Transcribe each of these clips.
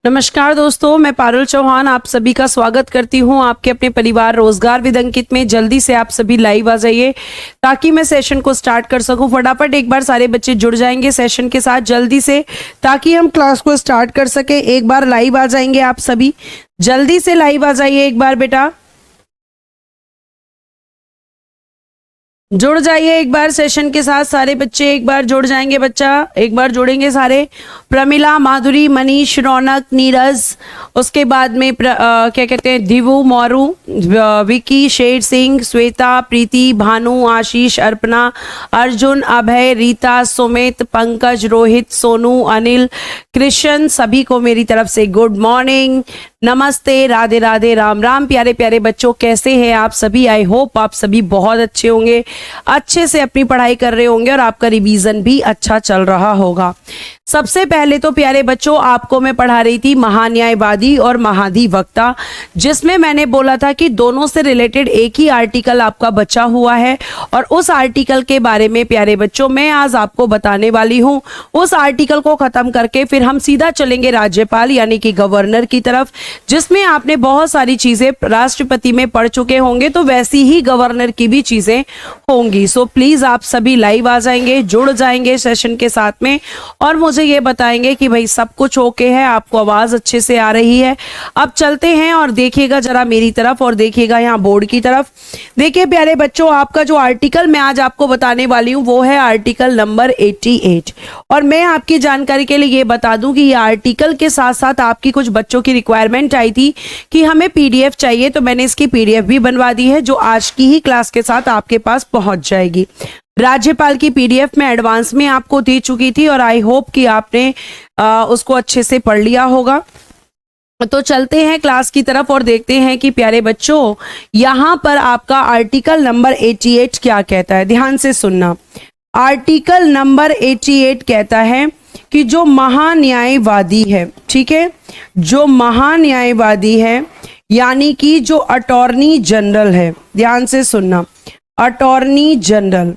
नमस्कार दोस्तों, मैं पारुल चौहान आप सभी का स्वागत करती हूं आपके अपने परिवार रोजगार विद अंकित में। जल्दी से आप सभी लाइव आ जाइए ताकि मैं सेशन को स्टार्ट कर सकूं। फटाफट एक बार सारे बच्चे जुड़ जाएंगे सेशन के साथ जल्दी से, ताकि हम क्लास को स्टार्ट कर सके। एक बार लाइव आ जाएंगे आप सभी, जल्दी से लाइव आ जाइए एक बार बेटा, जुड़ जाइए एक बार सेशन के साथ। सारे बच्चे एक बार जुड़ जाएंगे, बच्चा एक बार जुड़ेंगे सारे। प्रमिला, माधुरी, मनीष, रौनक, नीरज, उसके बाद में क्या कहते हैं, दिवु, मोरू, विकी, शेर सिंह, श्वेता, प्रीति, भानु, आशीष, अर्पणा, अर्जुन, अभय, रीता, सुमित, पंकज, रोहित, सोनू, अनिल, कृष्ण, सभी को मेरी तरफ से गुड मॉर्निंग, नमस्ते, राधे राधे, राम राम। प्यारे प्यारे बच्चों, कैसे हैं आप सभी? आई होप आप सभी बहुत अच्छे होंगे, अच्छे से अपनी पढ़ाई कर रहे होंगे और आपका रिवीजन भी अच्छा चल रहा होगा। सबसे पहले तो प्यारे बच्चों, आपको मैं पढ़ा रही थी महान्यायवादी और महाधिवक्ता, जिसमें मैंने बोला था कि दोनों से रिलेटेड एक ही आर्टिकल आपका बचा हुआ है और उस आर्टिकल के बारे में प्यारे बच्चों मैं आज आपको बताने वाली हूं। उस आर्टिकल को खत्म करके फिर हम सीधा चलेंगे राज्यपाल यानी कि गवर्नर की तरफ, जिसमें आपने बहुत सारी चीजें राष्ट्रपति में पढ़ चुके होंगे, तो वैसी ही गवर्नर की भी चीजें होंगी। सो प्लीज आप सभी लाइव आ जाएंगे, जुड़ जाएंगे सेशन के साथ में और मुझे ये बताएंगे कि भाई सब कुछ ओके है, आपको आवाज अच्छे से आ रही है। अब चलते हैं और देखिएगा जरा मेरी तरफ और देखिएगा यहाँ बोर्ड की तरफ। देखिए प्यारे बच्चों, आपका जो आर्टिकल मैं आज आपको बताने वाली हूँ वो है आर्टिकल नंबर 88। और मैं आपकी जानकारी के लिए ये बता दूं कि ये आर्टिकल के साथ साथ आपकी कुछ बच्चों की रिक्वायरमेंट आई थी कि हमें पीडीएफ चाहिए, तो मैंने इसकी पीडीएफ भी बनवा दी है जो आज की ही क्लास के साथ आपके पास पहुंच जाएगी। राज्यपाल की पीडीएफ में एडवांस में आपको दे चुकी थी और आई होप कि आपने उसको अच्छे से पढ़ लिया होगा। तो चलते हैं क्लास की तरफ और देखते हैं कि प्यारे बच्चों यहाँ पर आपका आर्टिकल नंबर 88 क्या कहता है। ध्यान से सुनना, आर्टिकल नंबर 88 कहता है कि जो महान्यायवादी है, ठीक है, जो महान्यायवादी है यानी कि जो अटॉर्नी जनरल है, ध्यान से सुनना, अटॉर्नी जनरल,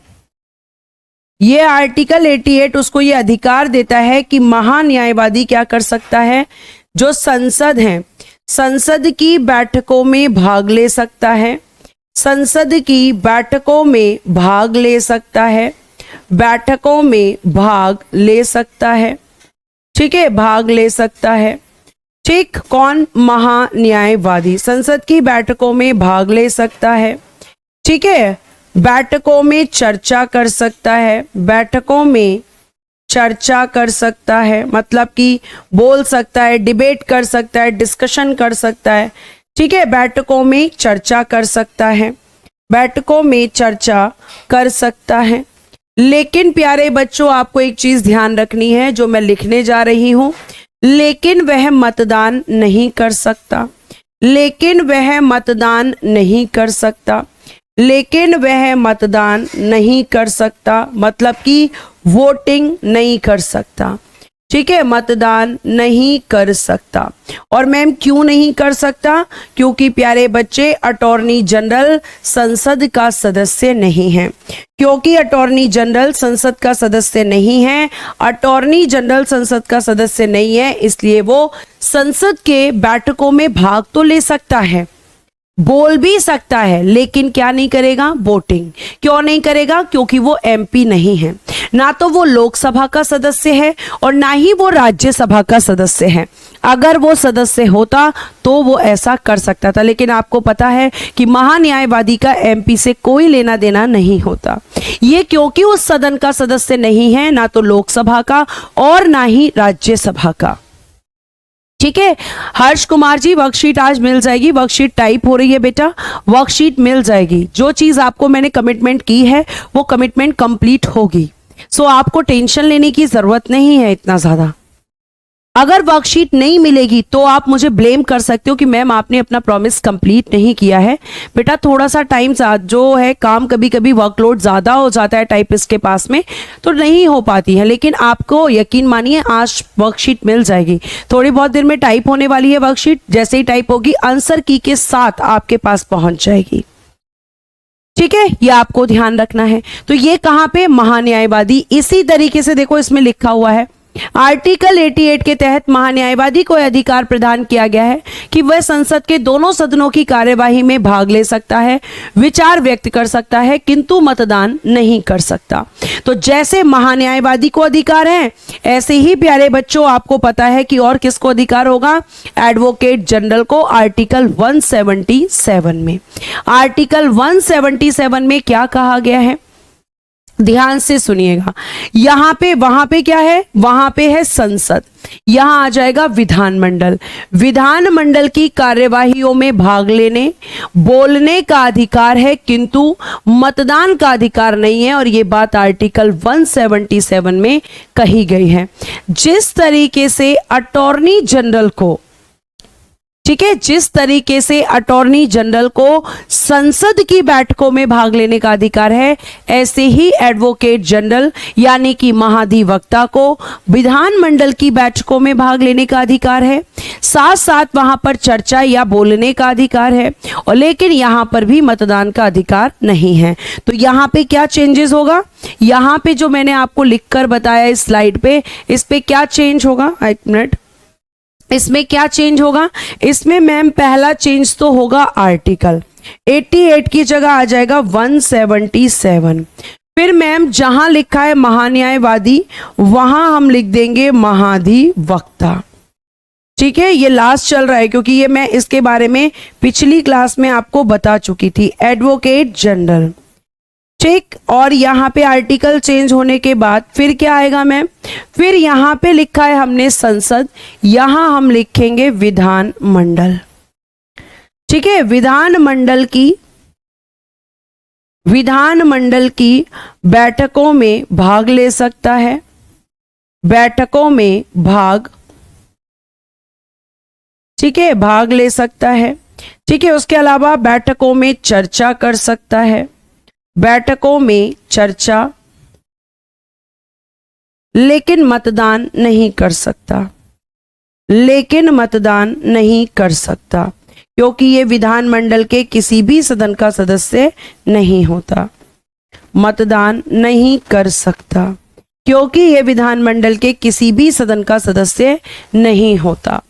ये आर्टिकल 88 उसको ये अधिकार देता है कि महान्यायवादी क्या कर सकता है, जो संसद है, संसद की बैठकों में भाग ले सकता है, संसद की बैठकों में भाग ले सकता है, बैठकों में भाग ले सकता है, ठीक है, भाग ले सकता है। ठीक, कौन? महान्यायवादी संसद की बैठकों में भाग ले सकता है, ठीक है, बैठकों में चर्चा कर सकता है, बैठकों में चर्चा कर सकता है, मतलब कि बोल सकता है, डिबेट कर सकता है, डिस्कशन कर सकता है, ठीक है, बैठकों में चर्चा कर सकता है, बैठकों में चर्चा कर सकता है। लेकिन प्यारे बच्चों आपको एक चीज ध्यान रखनी है जो मैं लिखने जा रही हूं, लेकिन वह मतदान नहीं कर सकता, लेकिन वह मतदान नहीं कर सकता, लेकिन वह मतदान नहीं कर सकता, मतलब कि वोटिंग नहीं कर सकता, ठीक है, मतदान नहीं कर सकता। और मैम क्यों नहीं कर सकता? क्योंकि प्यारे बच्चे अटॉर्नी जनरल संसद का सदस्य नहीं है, क्योंकि अटॉर्नी जनरल संसद का सदस्य नहीं है, अटॉर्नी जनरल संसद का सदस्य नहीं है, इसलिए वो संसद के बैठकों में भाग तो ले सकता है, बोल भी सकता है, लेकिन क्या नहीं करेगा? वोटिंग। क्यों नहीं करेगा? क्योंकि वो एमपी नहीं है, ना तो वो लोकसभा का सदस्य है और ना ही वो राज्यसभा का सदस्य है। अगर वो सदस्य होता तो वो ऐसा कर सकता था, लेकिन आपको पता है कि महान्यायवादी का एमपी से कोई लेना देना नहीं होता। ये क्योंकि उस सदन का सदस्य नहीं है, ना तो लोकसभा का और ना ही राज्यसभा का। ठीक है, हर्ष कुमार जी वर्कशीट आज मिल जाएगी, वर्कशीट टाइप हो रही है बेटा, वर्कशीट मिल जाएगी। जो चीज आपको मैंने कमिटमेंट की है वो कमिटमेंट कंप्लीट होगी, सो आपको टेंशन लेने की जरूरत नहीं है इतना ज्यादा। अगर वर्कशीट नहीं मिलेगी तो आप मुझे ब्लेम कर सकते हो कि मैम आपने अपना प्रॉमिस कंप्लीट नहीं किया है। बेटा थोड़ा सा टाइम जो है, काम कभी कभी वर्कलोड ज़्यादा हो जाता है टाइपिस्ट के पास में, तो नहीं हो पाती है, लेकिन आपको यकीन मानिए आज वर्कशीट मिल जाएगी। थोड़ी बहुत देर में टाइप होने वाली है वर्कशीट, जैसे ही टाइप होगी आंसर की के साथ आपके पास पहुंच जाएगी। ठीक है, ये आपको ध्यान रखना है। तो ये कहाँ पे? महान्यायवादी। इसी तरीके से देखो इसमें लिखा हुआ है आर्टिकल 88 के तहत महान्यायवादी को अधिकार प्रदान किया गया है कि वह संसद के दोनों सदनों की कार्यवाही में भाग ले सकता है, विचार व्यक्त कर सकता है, किंतु मतदान नहीं कर सकता। तो जैसे महान्यायवादी को अधिकार है, ऐसे ही प्यारे बच्चों आपको पता है कि और किसको अधिकार होगा? एडवोकेट जनरल को आर्टिकल 177 में। आर्टिकल 177 में क्या कहा गया है? ध्यान से सुनिएगा। यहां पे वहां पे क्या है? वहां पे है संसद, यहां आ जाएगा विधानमंडल। विधानमंडल की कार्यवाहियों में भाग लेने, बोलने का अधिकार है, किंतु मतदान का अधिकार नहीं है। और ये बात आर्टिकल 177 में कही गई है। जिस तरीके से अटॉर्नी जनरल को, ठीक है, जिस तरीके से अटॉर्नी जनरल को संसद की बैठकों में भाग लेने का अधिकार है, ऐसे ही एडवोकेट जनरल यानी कि महाधिवक्ता को विधानमंडल की बैठकों में भाग लेने का अधिकार है। साथ साथ वहां पर चर्चा या बोलने का अधिकार है, और लेकिन यहां पर भी मतदान का अधिकार नहीं है। तो यहां पे क्या चेंजेस होगा? यहां पे जो मैंने आपको लिखकर बताया इस स्लाइड पे, इस पे क्या चेंज होगा? एक मिनट, इसमें क्या चेंज होगा? इसमें मैम पहला चेंज तो होगा आर्टिकल 88 की जगह आ जाएगा 177। फिर मैम जहां लिखा है महान्यायवादी, वहां हम लिख देंगे महाधिवक्ता। ठीक है, ये लास्ट चल रहा है क्योंकि ये मैं इसके बारे में पिछली क्लास में आपको बता चुकी थी। एडवोकेट जनरल, ठीक। और यहाँ पे आर्टिकल चेंज होने के बाद फिर क्या आएगा मैम? फिर यहाँ पे लिखा है हमने संसद, यहाँ हम लिखेंगे विधानमंडल। ठीक है, विधानमंडल की बैठकों में भाग ले सकता है, बैठकों में भाग, ठीक है, भाग ले सकता है। ठीक है, उसके अलावा बैठकों में चर्चा कर सकता है, बैठकों में चर्चा, लेकिन मतदान नहीं कर सकता, लेकिन मतदान नहीं कर सकता क्योंकि ये विधानमंडल के किसी भी सदन का सदस्य नहीं होता। मतदान नहीं कर सकता क्योंकि ये विधानमंडल के किसी भी सदन का सदस्य नहीं होता।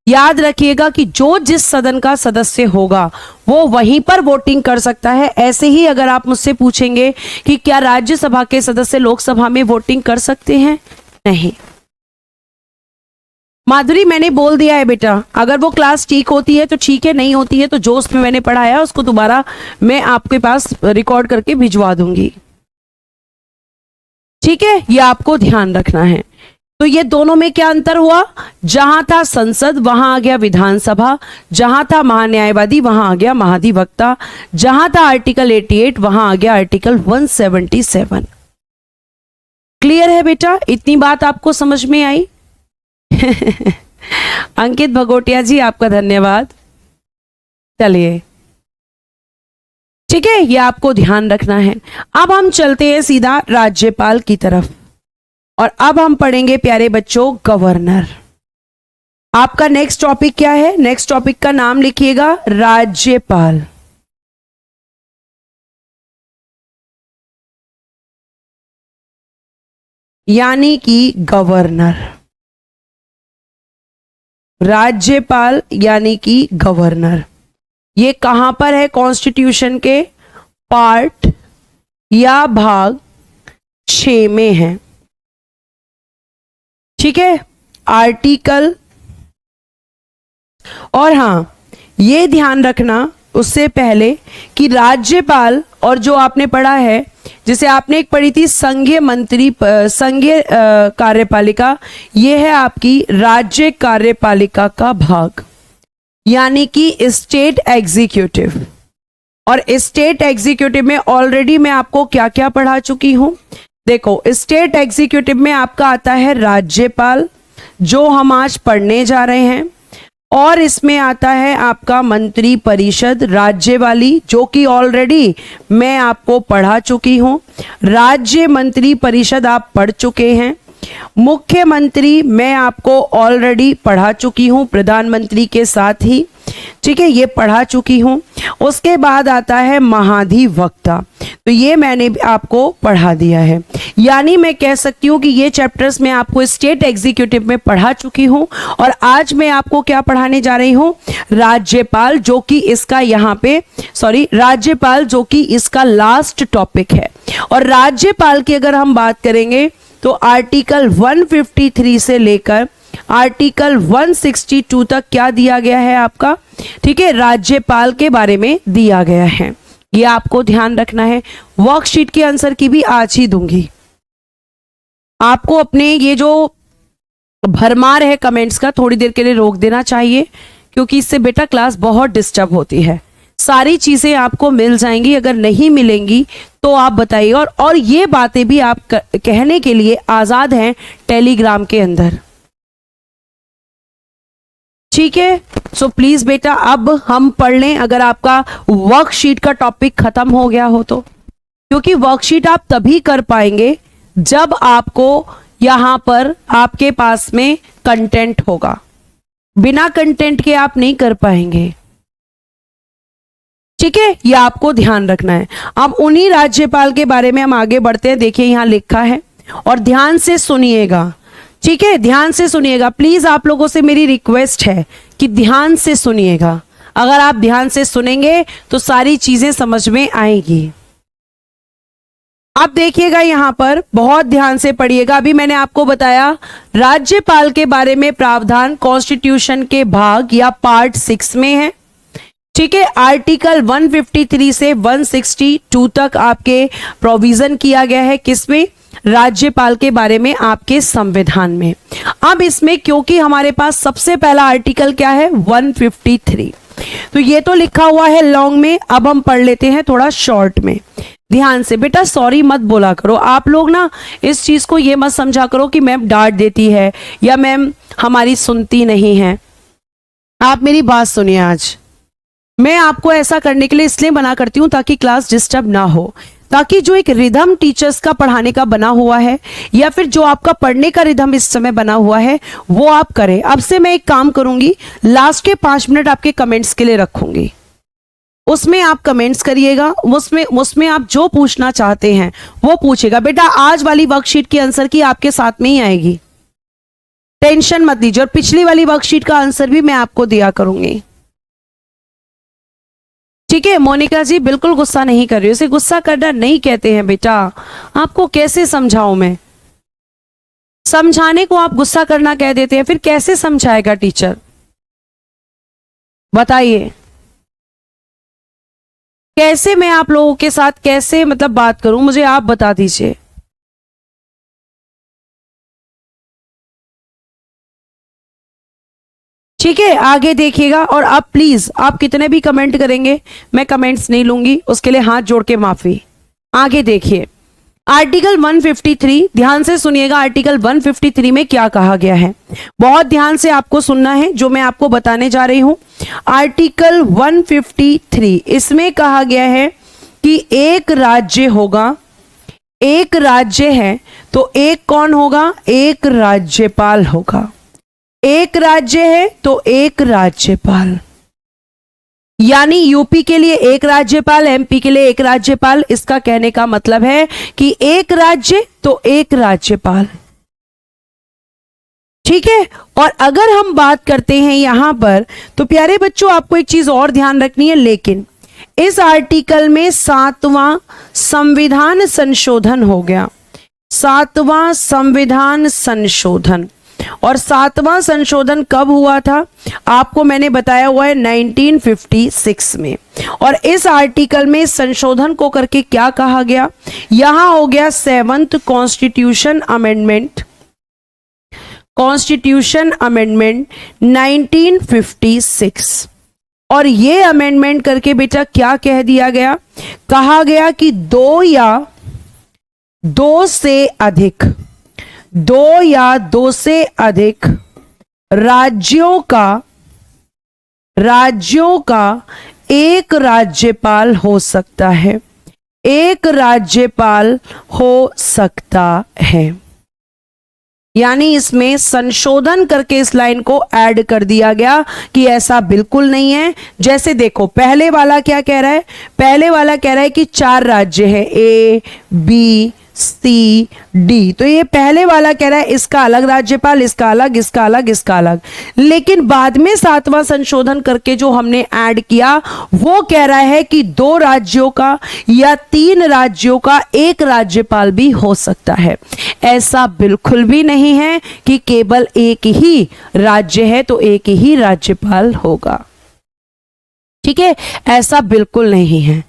याद रखिएगा कि जो जिस सदन का सदस्य होगा वो वहीं पर वोटिंग कर सकता है। ऐसे ही अगर आप मुझसे पूछेंगे कि क्या राज्यसभा के सदस्य लोकसभा में वोटिंग कर सकते हैं? नहीं। माधुरी मैंने बोल दिया है बेटा, अगर वो क्लास ठीक होती है तो ठीक है, नहीं होती है तो जो उसमें मैंने पढ़ाया उसको दोबारा मैं आपके पास रिकॉर्ड करके भिजवा दूंगी। ठीक है, ये आपको ध्यान रखना है। तो ये दोनों में क्या अंतर हुआ? जहां था संसद वहां आ गया विधानसभा, जहां था महान्यायवादी वहां आ गया महाधिवक्ता, जहां था आर्टिकल 88 वहां आ गया आर्टिकल 177। क्लियर है बेटा? इतनी बात आपको समझ में आई? अंकित भगोटिया जी आपका धन्यवाद। चलिए, ठीक है, ये आपको ध्यान रखना है। अब हम चलते हैं सीधा राज्यपाल की तरफ, और अब हम पढ़ेंगे प्यारे बच्चों गवर्नर। आपका नेक्स्ट टॉपिक क्या है? नेक्स्ट टॉपिक का नाम लिखिएगा राज्यपाल। यानी कि गवर्नर, राज्यपाल यानी कि गवर्नर। ये कहां पर है? कॉन्स्टिट्यूशन के पार्ट या भाग 6 में है। ठीक है, आर्टिकल। और हां, ये ध्यान रखना उससे पहले कि राज्यपाल और जो आपने पढ़ा है, जिसे आपने एक पढ़ी थी संघीय मंत्री, संघीय कार्यपालिका, ये है आपकी राज्य कार्यपालिका का भाग, यानी कि स्टेट एग्जीक्यूटिव। और स्टेट एग्जीक्यूटिव में ऑलरेडी मैं आपको क्या क्या पढ़ा चुकी हूं। देखो, स्टेट एग्जीक्यूटिव में आपका आता है राज्यपाल, जो हम आज पढ़ने जा रहे हैं, और इसमें आता है आपका मंत्री परिषद राज्य वाली, जो कि ऑलरेडी मैं आपको पढ़ा चुकी हूं। राज्य मंत्री परिषद आप पढ़ चुके हैं। मुख्यमंत्री मैं आपको ऑलरेडी पढ़ा चुकी हूं प्रधानमंत्री के साथ ही। ठीक है, ये पढ़ा चुकी हूं। उसके बाद आता है महाधिवक्ता, तो ये मैंने आपको पढ़ा दिया है। यानी मैं कह सकती हूँ कि ये चैप्टर्स मैं आपको स्टेट एग्जीक्यूटिव में पढ़ा चुकी हूँ, और आज मैं आपको क्या पढ़ाने जा रही हूँ, राज्यपाल, जो कि इसका यहाँ पे राज्यपाल जो कि इसका लास्ट टॉपिक है। और राज्यपाल की अगर हम बात करेंगे तो आर्टिकल 153 से लेकर आर्टिकल 162 तक क्या दिया गया है आपका, ठीक है, राज्यपाल के बारे में दिया गया है। ये आपको ध्यान रखना है। वर्कशीट के आंसर की भी आज ही दूंगी। आपको अपने ये जो भरमार है कमेंट्स का थोड़ी देर के लिए रोक देना चाहिए, क्योंकि इससे बेटा क्लास बहुत डिस्टर्ब होती है। सारी चीजें आपको मिल जाएंगी, अगर नहीं मिलेंगी तो आप बताइए। और ये बातें भी आप कहने के लिए आजाद हैं टेलीग्राम के अंदर, ठीक है। सो प्लीज बेटा अब हम पढ़ लें, अगर आपका वर्कशीट का टॉपिक खत्म हो गया हो तो, क्योंकि वर्कशीट आप तभी कर पाएंगे जब आपको यहां पर आपके पास में कंटेंट होगा। बिना कंटेंट के आप नहीं कर पाएंगे, ठीक है, यह आपको ध्यान रखना है। अब उन्हीं राज्यपाल के बारे में हम आगे बढ़ते हैं। देखिए यहां लिखा है, और ध्यान से सुनिएगा, ठीक है, ध्यान से सुनिएगा। प्लीज आप लोगों से मेरी रिक्वेस्ट है कि ध्यान से सुनिएगा। अगर आप ध्यान से सुनेंगे तो सारी चीजें समझ में आएगी। आप देखिएगा यहां पर बहुत ध्यान से पढ़िएगा। अभी मैंने आपको बताया राज्यपाल के बारे में प्रावधान कॉन्स्टिट्यूशन के भाग या पार्ट 6 में है, ठीक है। आर्टिकल 153 से 162 तक आपके प्रोविजन किया गया है, किसमें, राज्यपाल के बारे में आपके संविधान में। अब इसमें क्योंकि हमारे पास सबसे पहला आर्टिकल क्या है, 153, तो ये तो लिखा हुआ है लॉन्ग में, अब हम पढ़ लेते हैं थोड़ा शॉर्ट में। ध्यान से बेटा, सॉरी मत बोला करो आप लोग ना, इस चीज को ये मत समझा करो कि मैम डांट देती है या मैम हमारी सुनती नहीं है। आप मेरी बात सुनिए, आज मैं आपको ऐसा करने के लिए इसलिए मना करती हूं ताकि क्लास डिस्टर्ब ना हो, ताकि जो एक रिदम टीचर्स का पढ़ाने का बना हुआ है या फिर जो आपका पढ़ने का रिदम इस समय बना हुआ है वो आप करें। अब से मैं एक काम करूंगी, लास्ट के 5 मिनट आपके कमेंट्स के लिए रखूंगी, उसमें आप कमेंट्स करिएगा, उसमें आप जो पूछना चाहते हैं वो पूछेगा। बेटा आज वाली वर्कशीट की आंसर की आपके साथ में ही आएगी, टेंशन मत लीजिए, और पिछली वाली वर्कशीट का आंसर भी मैं आपको दिया करूंगी, ठीक है। मोनिका जी बिल्कुल गुस्सा नहीं कर रही, उसे गुस्सा करना नहीं कहते हैं बेटा। आपको कैसे समझाऊं मैं, समझाने को आप गुस्सा करना कह देते हैं, फिर कैसे समझाएगा टीचर, बताइए। कैसे मैं आप लोगों के साथ कैसे मतलब बात करूं, मुझे आप बता दीजिए। ठीक है, आगे देखिएगा। और आप प्लीज, आप कितने भी कमेंट करेंगे मैं कमेंट्स नहीं लूंगी, उसके लिए हाथ जोड़ के माफी। आगे देखिए आर्टिकल 153, ध्यान से सुनिएगा। आर्टिकल 153 में क्या कहा गया है, बहुत ध्यान से आपको सुनना है जो मैं आपको बताने जा रही हूं। आर्टिकल 153, इसमें कहा गया है कि एक राज्य होगा, एक राज्य है तो एक कौन होगा, एक राज्यपाल होगा। एक राज्य है तो एक राज्यपाल, यानी यूपी के लिए एक राज्यपाल, एमपी के लिए एक राज्यपाल। इसका कहने का मतलब है कि एक राज्य तो एक राज्यपाल, ठीक है। और अगर हम बात करते हैं यहां पर, तो प्यारे बच्चों आपको एक चीज और ध्यान रखनी है, लेकिन इस आर्टिकल में 7वां संविधान संशोधन हो गया, 7वां संविधान संशोधन। और 7वां संशोधन कब हुआ था, आपको मैंने बताया हुआ है 1956 में। और इस आर्टिकल में संशोधन को करके क्या कहा गया, यहां हो गया 7th constitution amendment, constitution amendment 1956। और ये अमेंडमेंट करके बेटा क्या कह दिया गया, कहा गया कि 2 या 2 से अधिक, 2 या 2 से अधिक राज्यों का एक राज्यपाल हो सकता है, एक राज्यपाल हो सकता है। यानी इसमें संशोधन करके इस लाइन को ऐड कर दिया गया कि ऐसा बिल्कुल नहीं है। जैसे देखो पहले वाला क्या कह रहा है, पहले वाला कह रहा है कि 4 राज्य है ए बी सी डी, तो ये पहले वाला कह रहा है इसका अलग राज्यपाल, इसका अलग, इसका अलग, इसका अलग। लेकिन बाद में 7वां संशोधन करके जो हमने ऐड किया वो कह रहा है कि 2 राज्यों का या 3 राज्यों का एक राज्यपाल भी हो सकता है। ऐसा बिल्कुल भी नहीं है कि केवल एक ही राज्य है तो एक ही राज्यपाल होगा। ठीक है, ऐसा बिल्कुल नहीं है।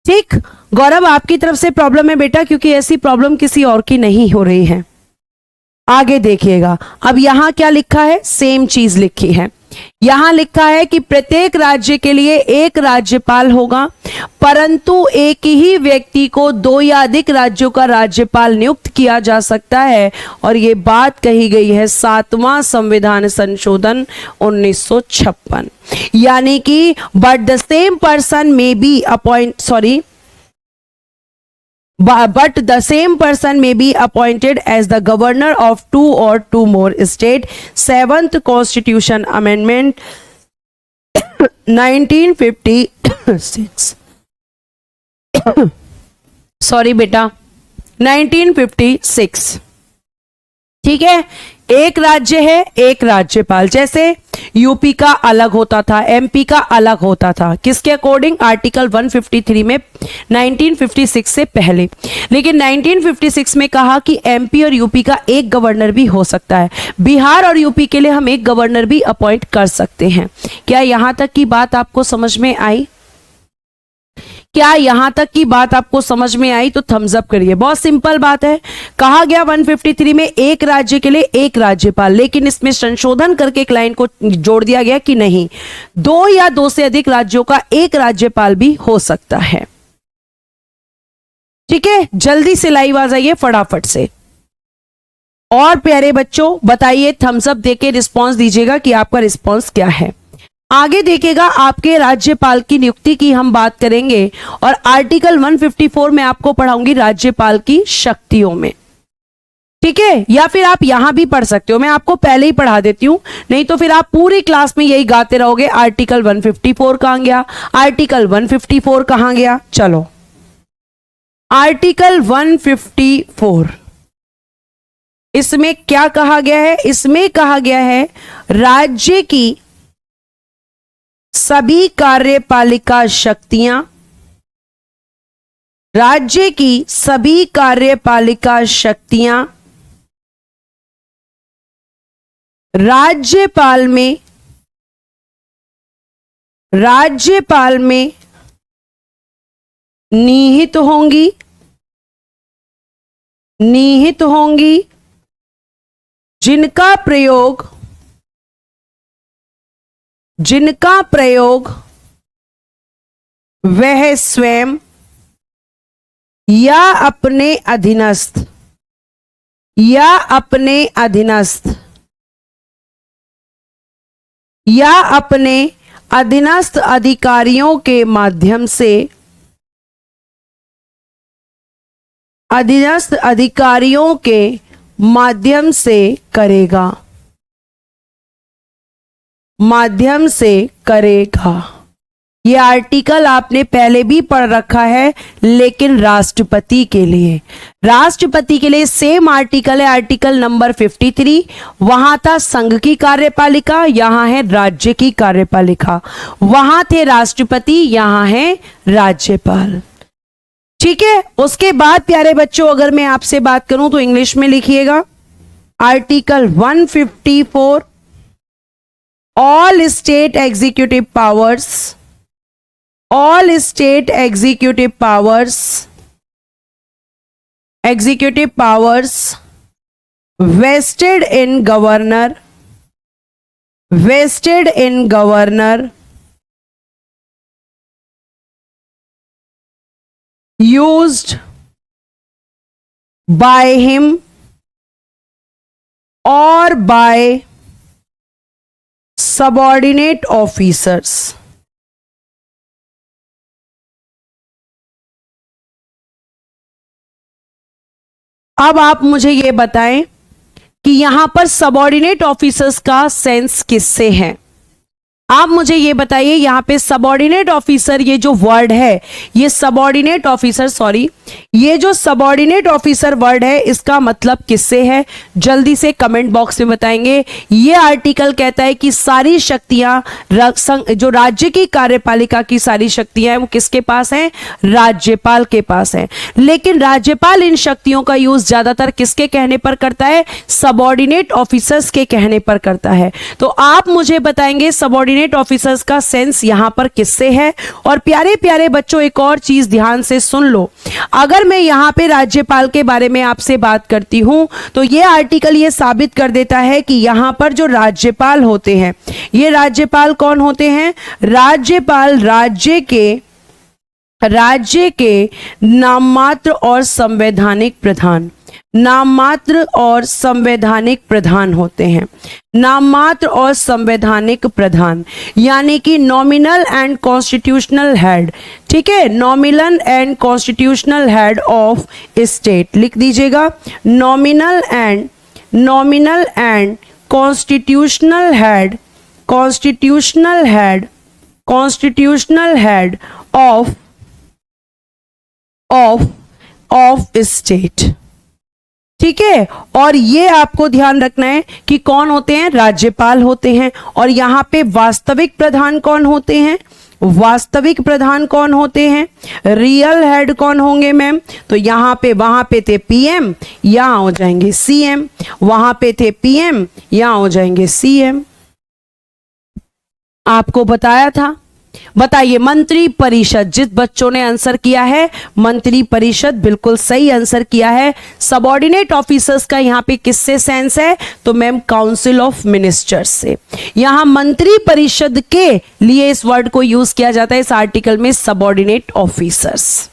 ठीक, गौरव आपकी तरफ से प्रॉब्लम है बेटा, क्योंकि ऐसी प्रॉब्लम किसी और की नहीं हो रही है। आगे देखिएगा, अब यहां क्या लिखा है, सेम चीज लिखी है। यहां लिखा है कि प्रत्येक राज्य के लिए एक राज्यपाल होगा, परंतु एक ही व्यक्ति को 2 या अधिक राज्यों का राज्यपाल नियुक्त किया जा सकता है। और यह बात कही गई है 7वां संविधान संशोधन 1956। यानी कि but the same person may be appoint but the same person may be appointed as the governor of 2 or 2 more state. 7th Constitution Amendment 1956 sorry बेटा 1956। ठीक है, एक राज्य है एक राज्यपाल, जैसे यूपी का अलग होता था, एमपी का अलग होता था, किसके अकॉर्डिंग, आर्टिकल 153 में 1956 से पहले। लेकिन 1956 में कहा कि एमपी और यूपी का एक गवर्नर भी हो सकता है। बिहार और यूपी के लिए हम एक गवर्नर भी अपॉइंट कर सकते हैं। क्या यहां तक की बात आपको समझ में आई? क्या यहां तक की बात आपको समझ में आई? तो थम्स अप करिए। बहुत सिंपल बात है। कहा गया 153 में एक राज्य के लिए एक राज्यपाल, लेकिन इसमें संशोधन करके एक लाइन को जोड़ दिया गया कि नहीं, 2 या 2 से अधिक राज्यों का एक राज्यपाल भी हो सकता है। ठीक है, जल्दी से लाइव आ जाइए फटाफट से। और प्यारे बच्चों बताइए, थम्स अप देके रिस्पॉन्स दीजिएगा कि आपका रिस्पॉन्स क्या है। आगे देखिएगा, आपके राज्यपाल की नियुक्ति की हम बात करेंगे और आर्टिकल 154 में आपको पढ़ाऊंगी राज्यपाल की शक्तियों में। ठीक है, या फिर आप यहां भी पढ़ सकते हो, मैं आपको पहले ही पढ़ा देती हूं, नहीं तो फिर आप पूरी क्लास में यही गाते रहोगे आर्टिकल 154 कहां गया, आर्टिकल 154 कहां गया। चलो, आर्टिकल 154 इसमें क्या कहा गया है? इसमें कहा गया है राज्य की सभी कार्यपालिका शक्तियां, राज्य की सभी कार्यपालिका शक्तियां राज्यपाल में निहित होंगी, जिनका प्रयोग वह स्वयं या अपने अधीनस्थ अधिकारियों के माध्यम से करेगा। यह आर्टिकल आपने पहले भी पढ़ रखा है, लेकिन राष्ट्रपति के लिए सेम आर्टिकल है, आर्टिकल नंबर 53। वहां था संघ की कार्यपालिका, यहां है राज्य की कार्यपालिका। वहां थे राष्ट्रपति, यहां है राज्यपाल। ठीक है, उसके बाद प्यारे बच्चों अगर मैं आपसे बात करूं तो इंग्लिश में लिखिएगा article 154, all state executive powers vested in governor used by him or by subordinate officers। अब आप मुझे ये बताएं कि यहां पर सबऑर्डिनेट ऑफिसर्स का सेंस किससे है। आप मुझे ये बताइए, यहां पे सबऑर्डिनेट ऑफिसर ये जो वर्ड है, ये सबऑर्डिनेट ऑफिसर, सॉरी, ये जो सबऑर्डिनेट ऑफिसर वर्ड है इसका मतलब किससे है, जल्दी से कमेंट बॉक्स में बताएंगे। ये आर्टिकल कहता है कि सारी शक्तियां जो राज्य की कार्यपालिका की सारी शक्तियां हैं वो किसके पास हैं, राज्यपाल के पास है। लेकिन राज्यपाल इन शक्तियों का यूज ज्यादातर किसके कहने पर करता है, सबऑर्डिनेट ऑफिसर्स के कहने पर करता है। तो आप मुझे बताएंगे सबऑर्डिनेट ऑफिसर्स का सेंस यहां पर किससे है। और प्यारे प्यारे बच्चों, एक और चीज ध्यान से सुन लो, अगर मैं यहां पे राज्यपाल के बारे में आपसे बात करती हूं तो ये आर्टिकल ये साबित कर देता है कि यहां पर जो राज्यपाल होते हैं, ये राज्यपाल कौन होते हैं, राज्यपाल राज्य के नाममात्र और संवैधानिक प्रधान, नाममात्र और संवैधानिक प्रधान होते हैं। नाममात्र और संवैधानिक प्रधान यानी कि नॉमिनल एंड कॉन्स्टिट्यूशनल हेड, ठीक है, nominal and constitutional head of state लिख दीजिएगा। Nominal and constitutional head of state, ठीक है। और ये आपको ध्यान रखना है कि कौन होते हैं, राज्यपाल होते हैं। और यहां पे वास्तविक प्रधान कौन होते हैं, वास्तविक प्रधान कौन होते हैं, रियल हेड कौन होंगे मैम, तो यहां पे वहां पे थे पीएम, यहां हो जाएंगे सीएम, वहां पे थे पीएम, यहां हो जाएंगे सीएम। आपको बताया था। बताइए मंत्री परिषद, जिस बच्चों ने आंसर किया है मंत्री परिषद, बिल्कुल सही आंसर किया है। सबऑर्डिनेट ऑफिसर्स का यहां पे किससे सेंस है, तो मैम काउंसिल ऑफ मिनिस्टर्स से। यहां मंत्री परिषद के लिए इस वर्ड को यूज किया जाता है इस आर्टिकल में, सबऑर्डिनेट ऑफिसर्स,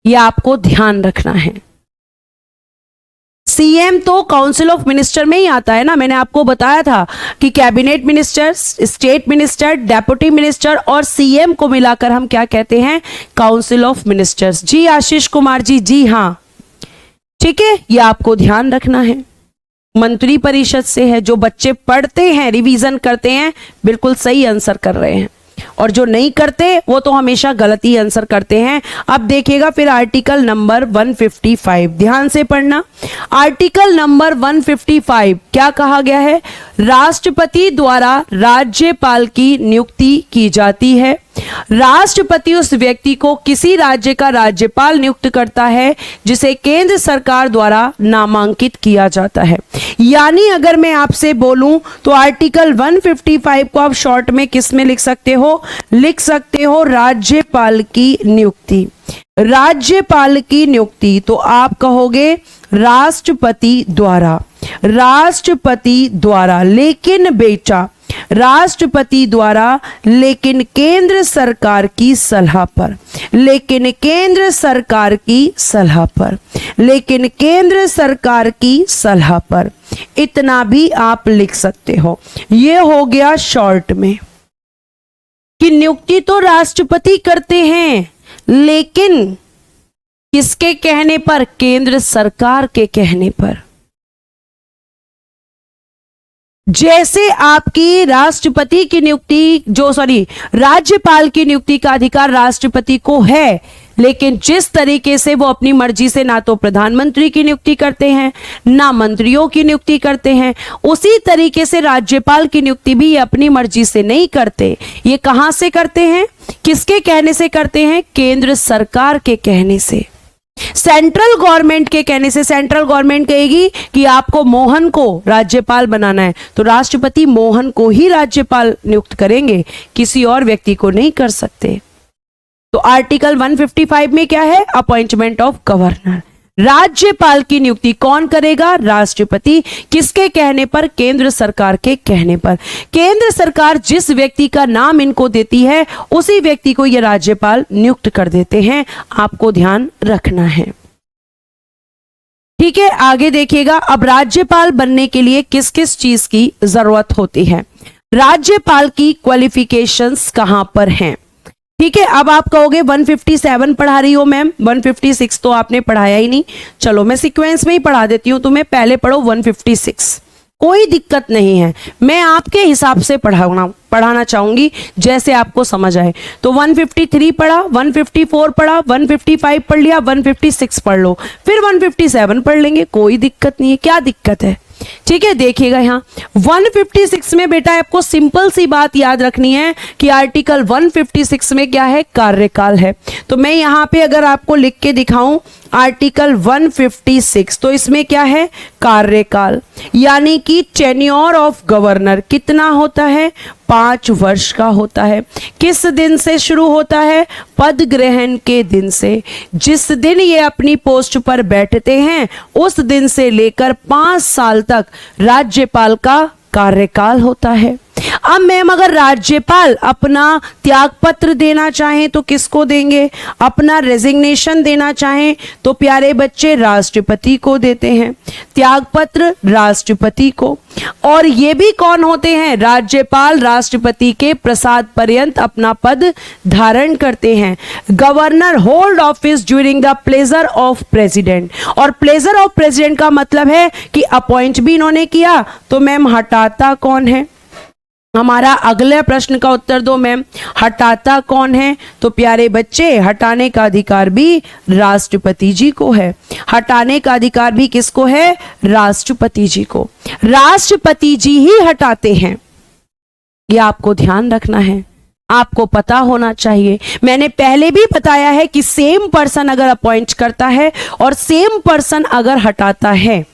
ये आपको ध्यान रखना है। सीएम तो काउंसिल ऑफ मिनिस्टर में ही आता है ना, मैंने आपको बताया था कि cabinet minister, state minister, deputy minister और सीएम को मिलाकर हम क्या कहते हैं, काउंसिल ऑफ मिनिस्टर्स। जी आशीष कुमार जी, जी हाँ, ठीक है, ये आपको ध्यान रखना है। मंत्री परिषद से है, जो बच्चे पढ़ते हैं, रिवीजन करते हैं, बिल्कुल सही आंसर कर रहे हैं, और जो नहीं करते वो तो हमेशा गलत ही आंसर करते हैं। अब देखिएगा फिर आर्टिकल नंबर 155, ध्यान से पढ़ना। आर्टिकल नंबर 155 क्या कहा गया है, राष्ट्रपति द्वारा राज्यपाल की नियुक्ति की जाती है। राष्ट्रपति उस व्यक्ति को किसी राज्य का राज्यपाल नियुक्त करता है जिसे केंद्र सरकार द्वारा नामांकित किया जाता है। यानी अगर मैं आपसे बोलूं तो आर्टिकल 155 को आप शॉर्ट में किस में लिख सकते हो, लिख सकते हो राज्यपाल की नियुक्ति। राज्यपाल की नियुक्ति तो आप कहोगे राष्ट्रपति द्वारा, राष्ट्रपति द्वारा, लेकिन बेटा राष्ट्रपति द्वारा, लेकिन केंद्र सरकार की सलाह पर, लेकिन केंद्र सरकार की सलाह पर, लेकिन केंद्र सरकार की सलाह पर, इतना भी आप लिख सकते हो। ये हो गया शॉर्ट में कि नियुक्ति तो राष्ट्रपति करते हैं, लेकिन किसके कहने पर, केंद्र सरकार के कहने पर। जैसे आपकी राष्ट्रपति की नियुक्ति राज्यपाल की नियुक्ति का अधिकार राष्ट्रपति को है, लेकिन जिस तरीके से वो अपनी मर्जी से ना तो प्रधानमंत्री की नियुक्ति करते हैं ना मंत्रियों की नियुक्ति करते हैं, उसी तरीके से राज्यपाल की नियुक्ति भी ये अपनी मर्जी से नहीं करते। ये कहां से करते हैं, किसके कहने से करते हैं, केंद्र सरकार के कहने से, सेंट्रल गवर्नमेंट के कहने से। सेंट्रल गवर्नमेंट कहेगी कि आपको मोहन को राज्यपाल बनाना है, तो राष्ट्रपति मोहन को ही राज्यपाल नियुक्त करेंगे, किसी और व्यक्ति को नहीं कर सकते। तो आर्टिकल 155 में क्या है, अपॉइंटमेंट ऑफ गवर्नर। राज्यपाल की नियुक्ति कौन करेगा, राष्ट्रपति, किसके कहने पर, केंद्र सरकार के कहने पर। केंद्र सरकार जिस व्यक्ति का नाम इनको देती है उसी व्यक्ति को ये राज्यपाल नियुक्त कर देते हैं, आपको ध्यान रखना है। ठीक है, आगे देखिएगा। अब राज्यपाल बनने के लिए किस किस चीज की जरूरत होती है, राज्यपाल की क्वालिफिकेशंस कहां पर हैं। ठीक है। अब आप कहोगे 157 पढ़ा रही हो मैम, 156 तो आपने पढ़ाया ही नहीं। चलो मैं सीक्वेंस में ही पढ़ा देती हूं तुम्हें, पहले पढ़ो 156, कोई दिक्कत नहीं है, मैं आपके हिसाब से पढ़ाना चाहूंगी जैसे आपको समझ आए। तो 153 पढ़ा, 154 पढ़ा, 155 पढ़ लिया, 156 पढ़ लो, फिर 157 पढ़ लेंगे, कोई दिक्कत नहीं है। क्या दिक्कत है? ठीक है, देखिएगा यहाँ 156 में बेटा आपको सिंपल सी बात याद रखनी है कि आर्टिकल 156 में क्या है? कार्यकाल है। तो मैं यहाँ पे अगर आपको लिख के दिखाऊं आर्टिकल 156, तो इसमें क्या है? कार्यकाल, यानी कि टेन्योर ऑफ गवर्नर कितना होता है? 5 वर्ष का होता है। किस दिन से शुरू होता है? पद ग्रहण के दिन से। जिस दिन ये अपनी पोस्ट पर बैठते हैं उस दिन से लेकर 5 साल तक राज्यपाल का कार्यकाल होता है। अब मैम अगर राज्यपाल अपना त्याग पत्र देना चाहें तो किसको देंगे? अपना रेजिग्नेशन देना चाहें तो प्यारे बच्चे राष्ट्रपति को देते हैं, त्याग पत्र राष्ट्रपति को। और ये भी कौन होते हैं? राज्यपाल राष्ट्रपति के प्रसाद पर्यंत अपना पद धारण करते हैं। Governor hold office during the pleasure of president. और प्लेजर ऑफ प्रेसिडेंट का मतलब है कि अपॉइंट भी इन्होंने किया, तो मैम हटाता कौन है? हमारा अगले प्रश्न का उत्तर दो मैम, हटाता कौन है? तो प्यारे बच्चे हटाने का अधिकार भी राष्ट्रपति जी को है। हटाने का अधिकार भी किसको है? राष्ट्रपति जी को। राष्ट्रपति जी ही हटाते हैं, ये आपको ध्यान रखना है, आपको पता होना चाहिए। मैंने पहले भी बताया है कि सेम पर्सन अगर अपॉइंट करता है और सेम पर्सन अगर हटाता है,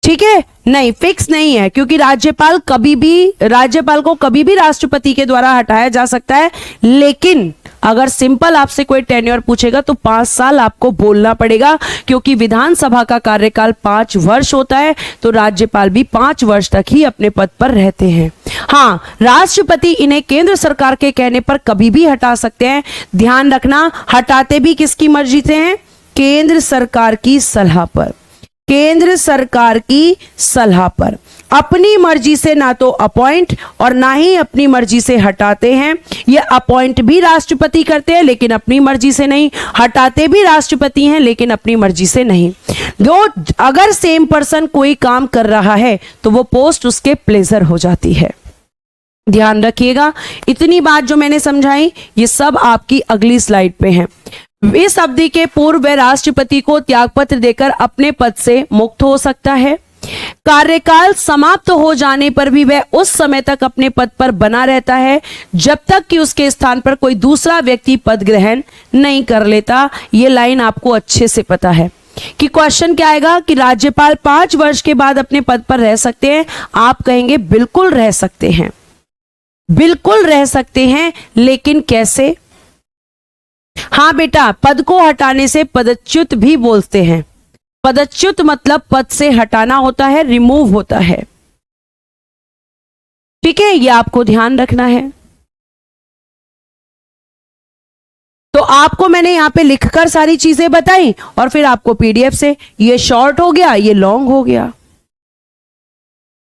ठीक है, नहीं फिक्स नहीं है, क्योंकि राज्यपाल को कभी भी राष्ट्रपति के द्वारा हटाया जा सकता है। लेकिन अगर सिंपल आपसे कोई टेन्योर पूछेगा तो 5 साल आपको बोलना पड़ेगा, क्योंकि विधानसभा का कार्यकाल 5 वर्ष होता है, तो राज्यपाल भी 5 वर्ष तक ही अपने पद पर रहते हैं। हाँ, राष्ट्रपति इन्हें केंद्र सरकार के कहने पर कभी भी हटा सकते हैं। ध्यान रखना, हटाते भी किसकी मर्जी से हैं? केंद्र सरकार की सलाह पर। केंद्र सरकार की सलाह पर अपनी मर्जी से ना तो अपॉइंट और ना ही अपनी मर्जी से हटाते हैं। ये अपॉइंट भी राष्ट्रपति करते हैं लेकिन अपनी मर्जी से नहीं, हटाते भी राष्ट्रपति हैं लेकिन अपनी मर्जी से नहीं। जो अगर सेम पर्सन कोई काम कर रहा है तो वो पोस्ट उसके प्लेजर हो जाती है। ध्यान रखिएगा, इतनी बात जो मैंने समझाई ये सब आपकी अगली स्लाइड पे है। इस अवधि के पूर्व वह राष्ट्रपति को त्यागपत्र देकर अपने पद से मुक्त हो सकता है। कार्यकाल समाप्त हो जाने पर भी वह उस समय तक अपने पद पर बना रहता है जब तक कि उसके स्थान पर कोई दूसरा व्यक्ति पद ग्रहण नहीं कर लेता। ये लाइन आपको अच्छे से पता है कि क्वेश्चन क्या आएगा कि राज्यपाल 5 वर्ष के बाद अपने पद पर रह सकते हैं। आप कहेंगे बिल्कुल रह सकते हैं, बिल्कुल रह सकते हैं, लेकिन कैसे? हाँ बेटा, पद को हटाने से पदच्युत भी बोलते हैं। पदच्युत मतलब पद से हटाना होता है, रिमूव होता है। ठीक है, ये आपको ध्यान रखना है। तो आपको मैंने यहां पे लिखकर सारी चीजें बताई और फिर आपको पीडीएफ से, ये शॉर्ट हो गया, ये लॉन्ग हो गया।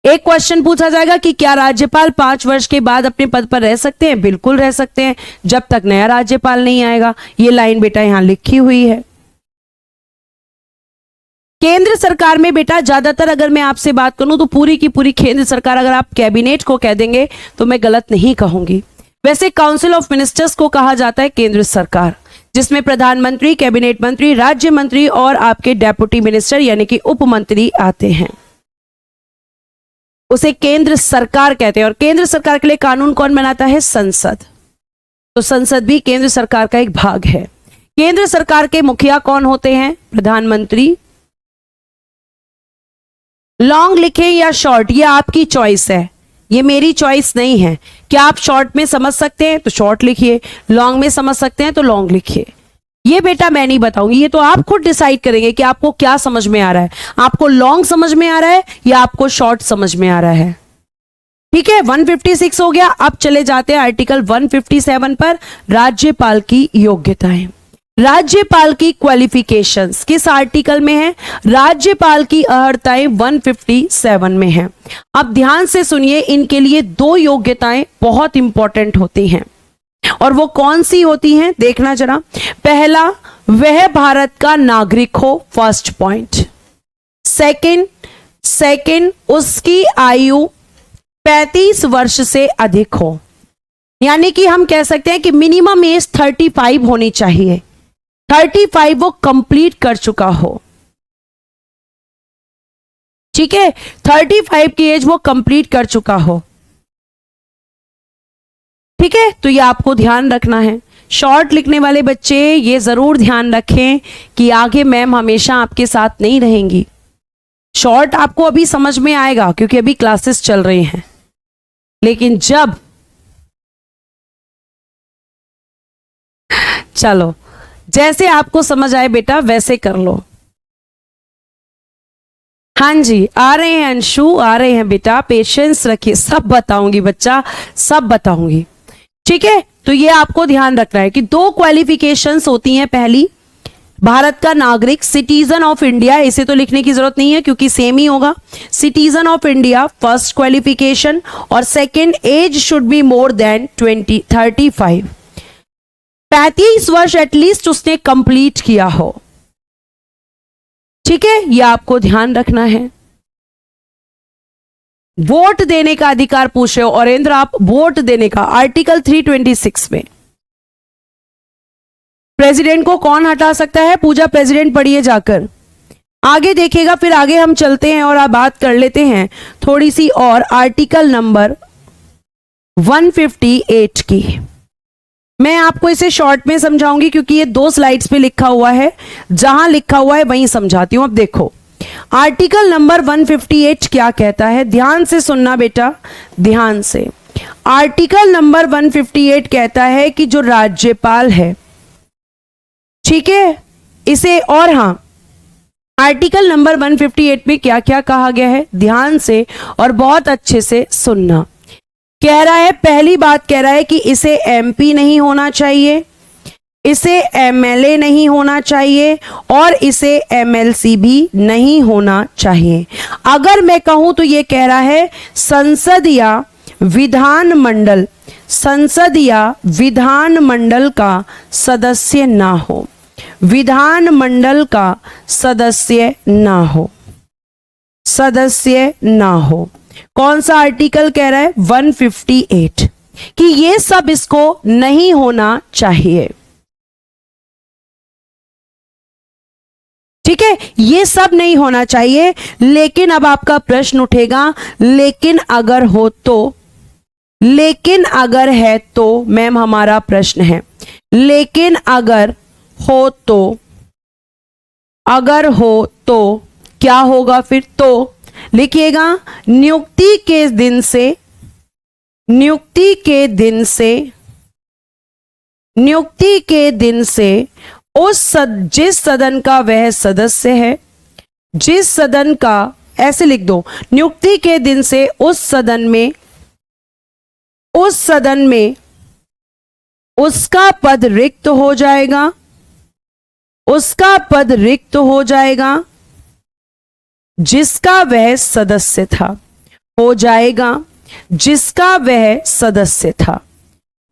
एक क्वेश्चन पूछा जाएगा कि क्या राज्यपाल 5 वर्ष के बाद अपने पद पर रह सकते हैं? बिल्कुल रह सकते हैं, जब तक नया राज्यपाल नहीं आएगा। ये लाइन बेटा यहां लिखी हुई है। केंद्र सरकार में बेटा ज्यादातर अगर मैं आपसे बात करूं तो पूरी की पूरी केंद्र सरकार, अगर आप कैबिनेट को कह देंगे तो मैं गलत नहीं कहूंगी। वैसे काउंसिल ऑफ मिनिस्टर्स को कहा जाता है केंद्र सरकार, जिसमें प्रधानमंत्री, कैबिनेट मंत्री, राज्य मंत्री और आपके डेप्यूटी मिनिस्टर यानी कि उप मंत्री आते हैं। उसे केंद्र सरकार कहते हैं। और केंद्र सरकार के लिए कानून कौन बनाता है? संसद। तो संसद भी केंद्र सरकार का एक भाग है। केंद्र सरकार के मुखिया कौन होते हैं? प्रधानमंत्री। लॉन्ग लिखें या शॉर्ट, ये आपकी चॉइस है, ये मेरी चॉइस नहीं है। क्या आप शॉर्ट में समझ सकते हैं तो शॉर्ट लिखिए, लॉन्ग में समझ सकते हैं तो लॉन्ग लिखिए। ये बेटा मैं नहीं बताऊंगी, ये तो आप खुद डिसाइड करेंगे कि आपको क्या समझ में आ रहा है। आपको लॉन्ग समझ में आ रहा है या आपको शॉर्ट समझ में आ रहा है? ठीक है, 156 हो गया। अब चले जाते हैं आर्टिकल 157 पर, राज्यपाल की योग्यताएं। राज्यपाल की क्वालिफिकेशंस किस आर्टिकल में है? राज्यपाल की अर्हताएं 157 में है। अब ध्यान से सुनिए, इनके लिए 2 योग्यताएं बहुत इंपॉर्टेंट होती हैं और वो कौन सी होती हैं देखना जरा। पहला, वह भारत का नागरिक हो, फर्स्ट पॉइंट। सेकंड, उसकी आयु 35 वर्ष से अधिक हो, यानी कि हम कह सकते हैं कि मिनिमम एज 35 होनी चाहिए, 35 वो कंप्लीट कर चुका हो। ठीक है, 35 की एज वो कंप्लीट कर चुका हो। ठीक है, तो ये आपको ध्यान रखना है। शॉर्ट लिखने वाले बच्चे ये जरूर ध्यान रखें कि आगे मैम हमेशा आपके साथ नहीं रहेंगी। शॉर्ट आपको अभी समझ में आएगा क्योंकि अभी क्लासेस चल रही हैं, लेकिन जब चलो जैसे आपको समझ आए बेटा वैसे कर लो। हाँ जी, आ रहे हैं अंशु, आ रहे हैं बेटा, पेशेंस रखिए, सब बताऊंगी बच्चा, सब बताऊंगी। ठीक है, तो ये आपको ध्यान रखना है कि 2 क्वालिफिकेशंस होती हैं। पहली, भारत का नागरिक, सिटीजन ऑफ इंडिया, इसे तो लिखने की जरूरत नहीं है क्योंकि सेम ही होगा। Citizen of India first qualification, और second, age should be more than 35। 35 वर्ष एटलीस्ट उसने कंप्लीट किया हो। ठीक है, यह आपको ध्यान रखना है। वोट देने का अधिकार पूछ रहे हो औरेंद्र आप, वोट देने का आर्टिकल 326 में प्रेसिडेंट को कौन हटा सकता है? पूजा प्रेसिडेंट पढ़िए जाकर, आगे देखिएगा, फिर आगे हम चलते हैं और आप बात कर लेते हैं थोड़ी सी और आर्टिकल नंबर 158 की। मैं आपको इसे शॉर्ट में समझाऊंगी क्योंकि ये 2 स्लाइड्स पे लिखा हुआ है, जहां लिखा हुआ है वहीं समझाती हूं। अब देखो आर्टिकल नंबर 158 क्या कहता है, ध्यान से सुनना बेटा, ध्यान से। आर्टिकल नंबर 158 कहता है कि जो राज्यपाल है, ठीक है, इसे, और हां, आर्टिकल नंबर 158 में क्या क्या कहा गया है, ध्यान से और बहुत अच्छे से सुनना। कह रहा है, पहली बात कह रहा है कि इसे एमपी नहीं होना चाहिए, इसे एमएलए नहीं होना चाहिए, और इसे एमएलसी भी नहीं होना चाहिए। अगर मैं कहूं तो ये कह रहा है संसद या विधानमंडल, संसद या विधानमंडल का सदस्य ना हो, विधानमंडल का सदस्य ना हो, सदस्य ना हो। कौन सा आर्टिकल कह रहा है? 158, कि ये सब इसको नहीं होना चाहिए। ठीक है, ये सब नहीं होना चाहिए। लेकिन अब आपका प्रश्न उठेगा, लेकिन अगर हो तो, लेकिन अगर है तो, मैम हमारा प्रश्न है, लेकिन अगर हो तो, अगर हो तो क्या होगा फिर? तो लिखिएगा, नियुक्ति के दिन से, नियुक्ति के दिन से, नियुक्ति के दिन से जिस सदन का वह सदस्य है, जिस सदन का, ऐसे लिख दो, नियुक्ति के दिन से उस सदन में, उस सदन में उसका पद रिक्त हो जाएगा, उसका पद रिक्त हो जाएगा जिसका वह सदस्य था, हो जाएगा जिसका वह सदस्य था,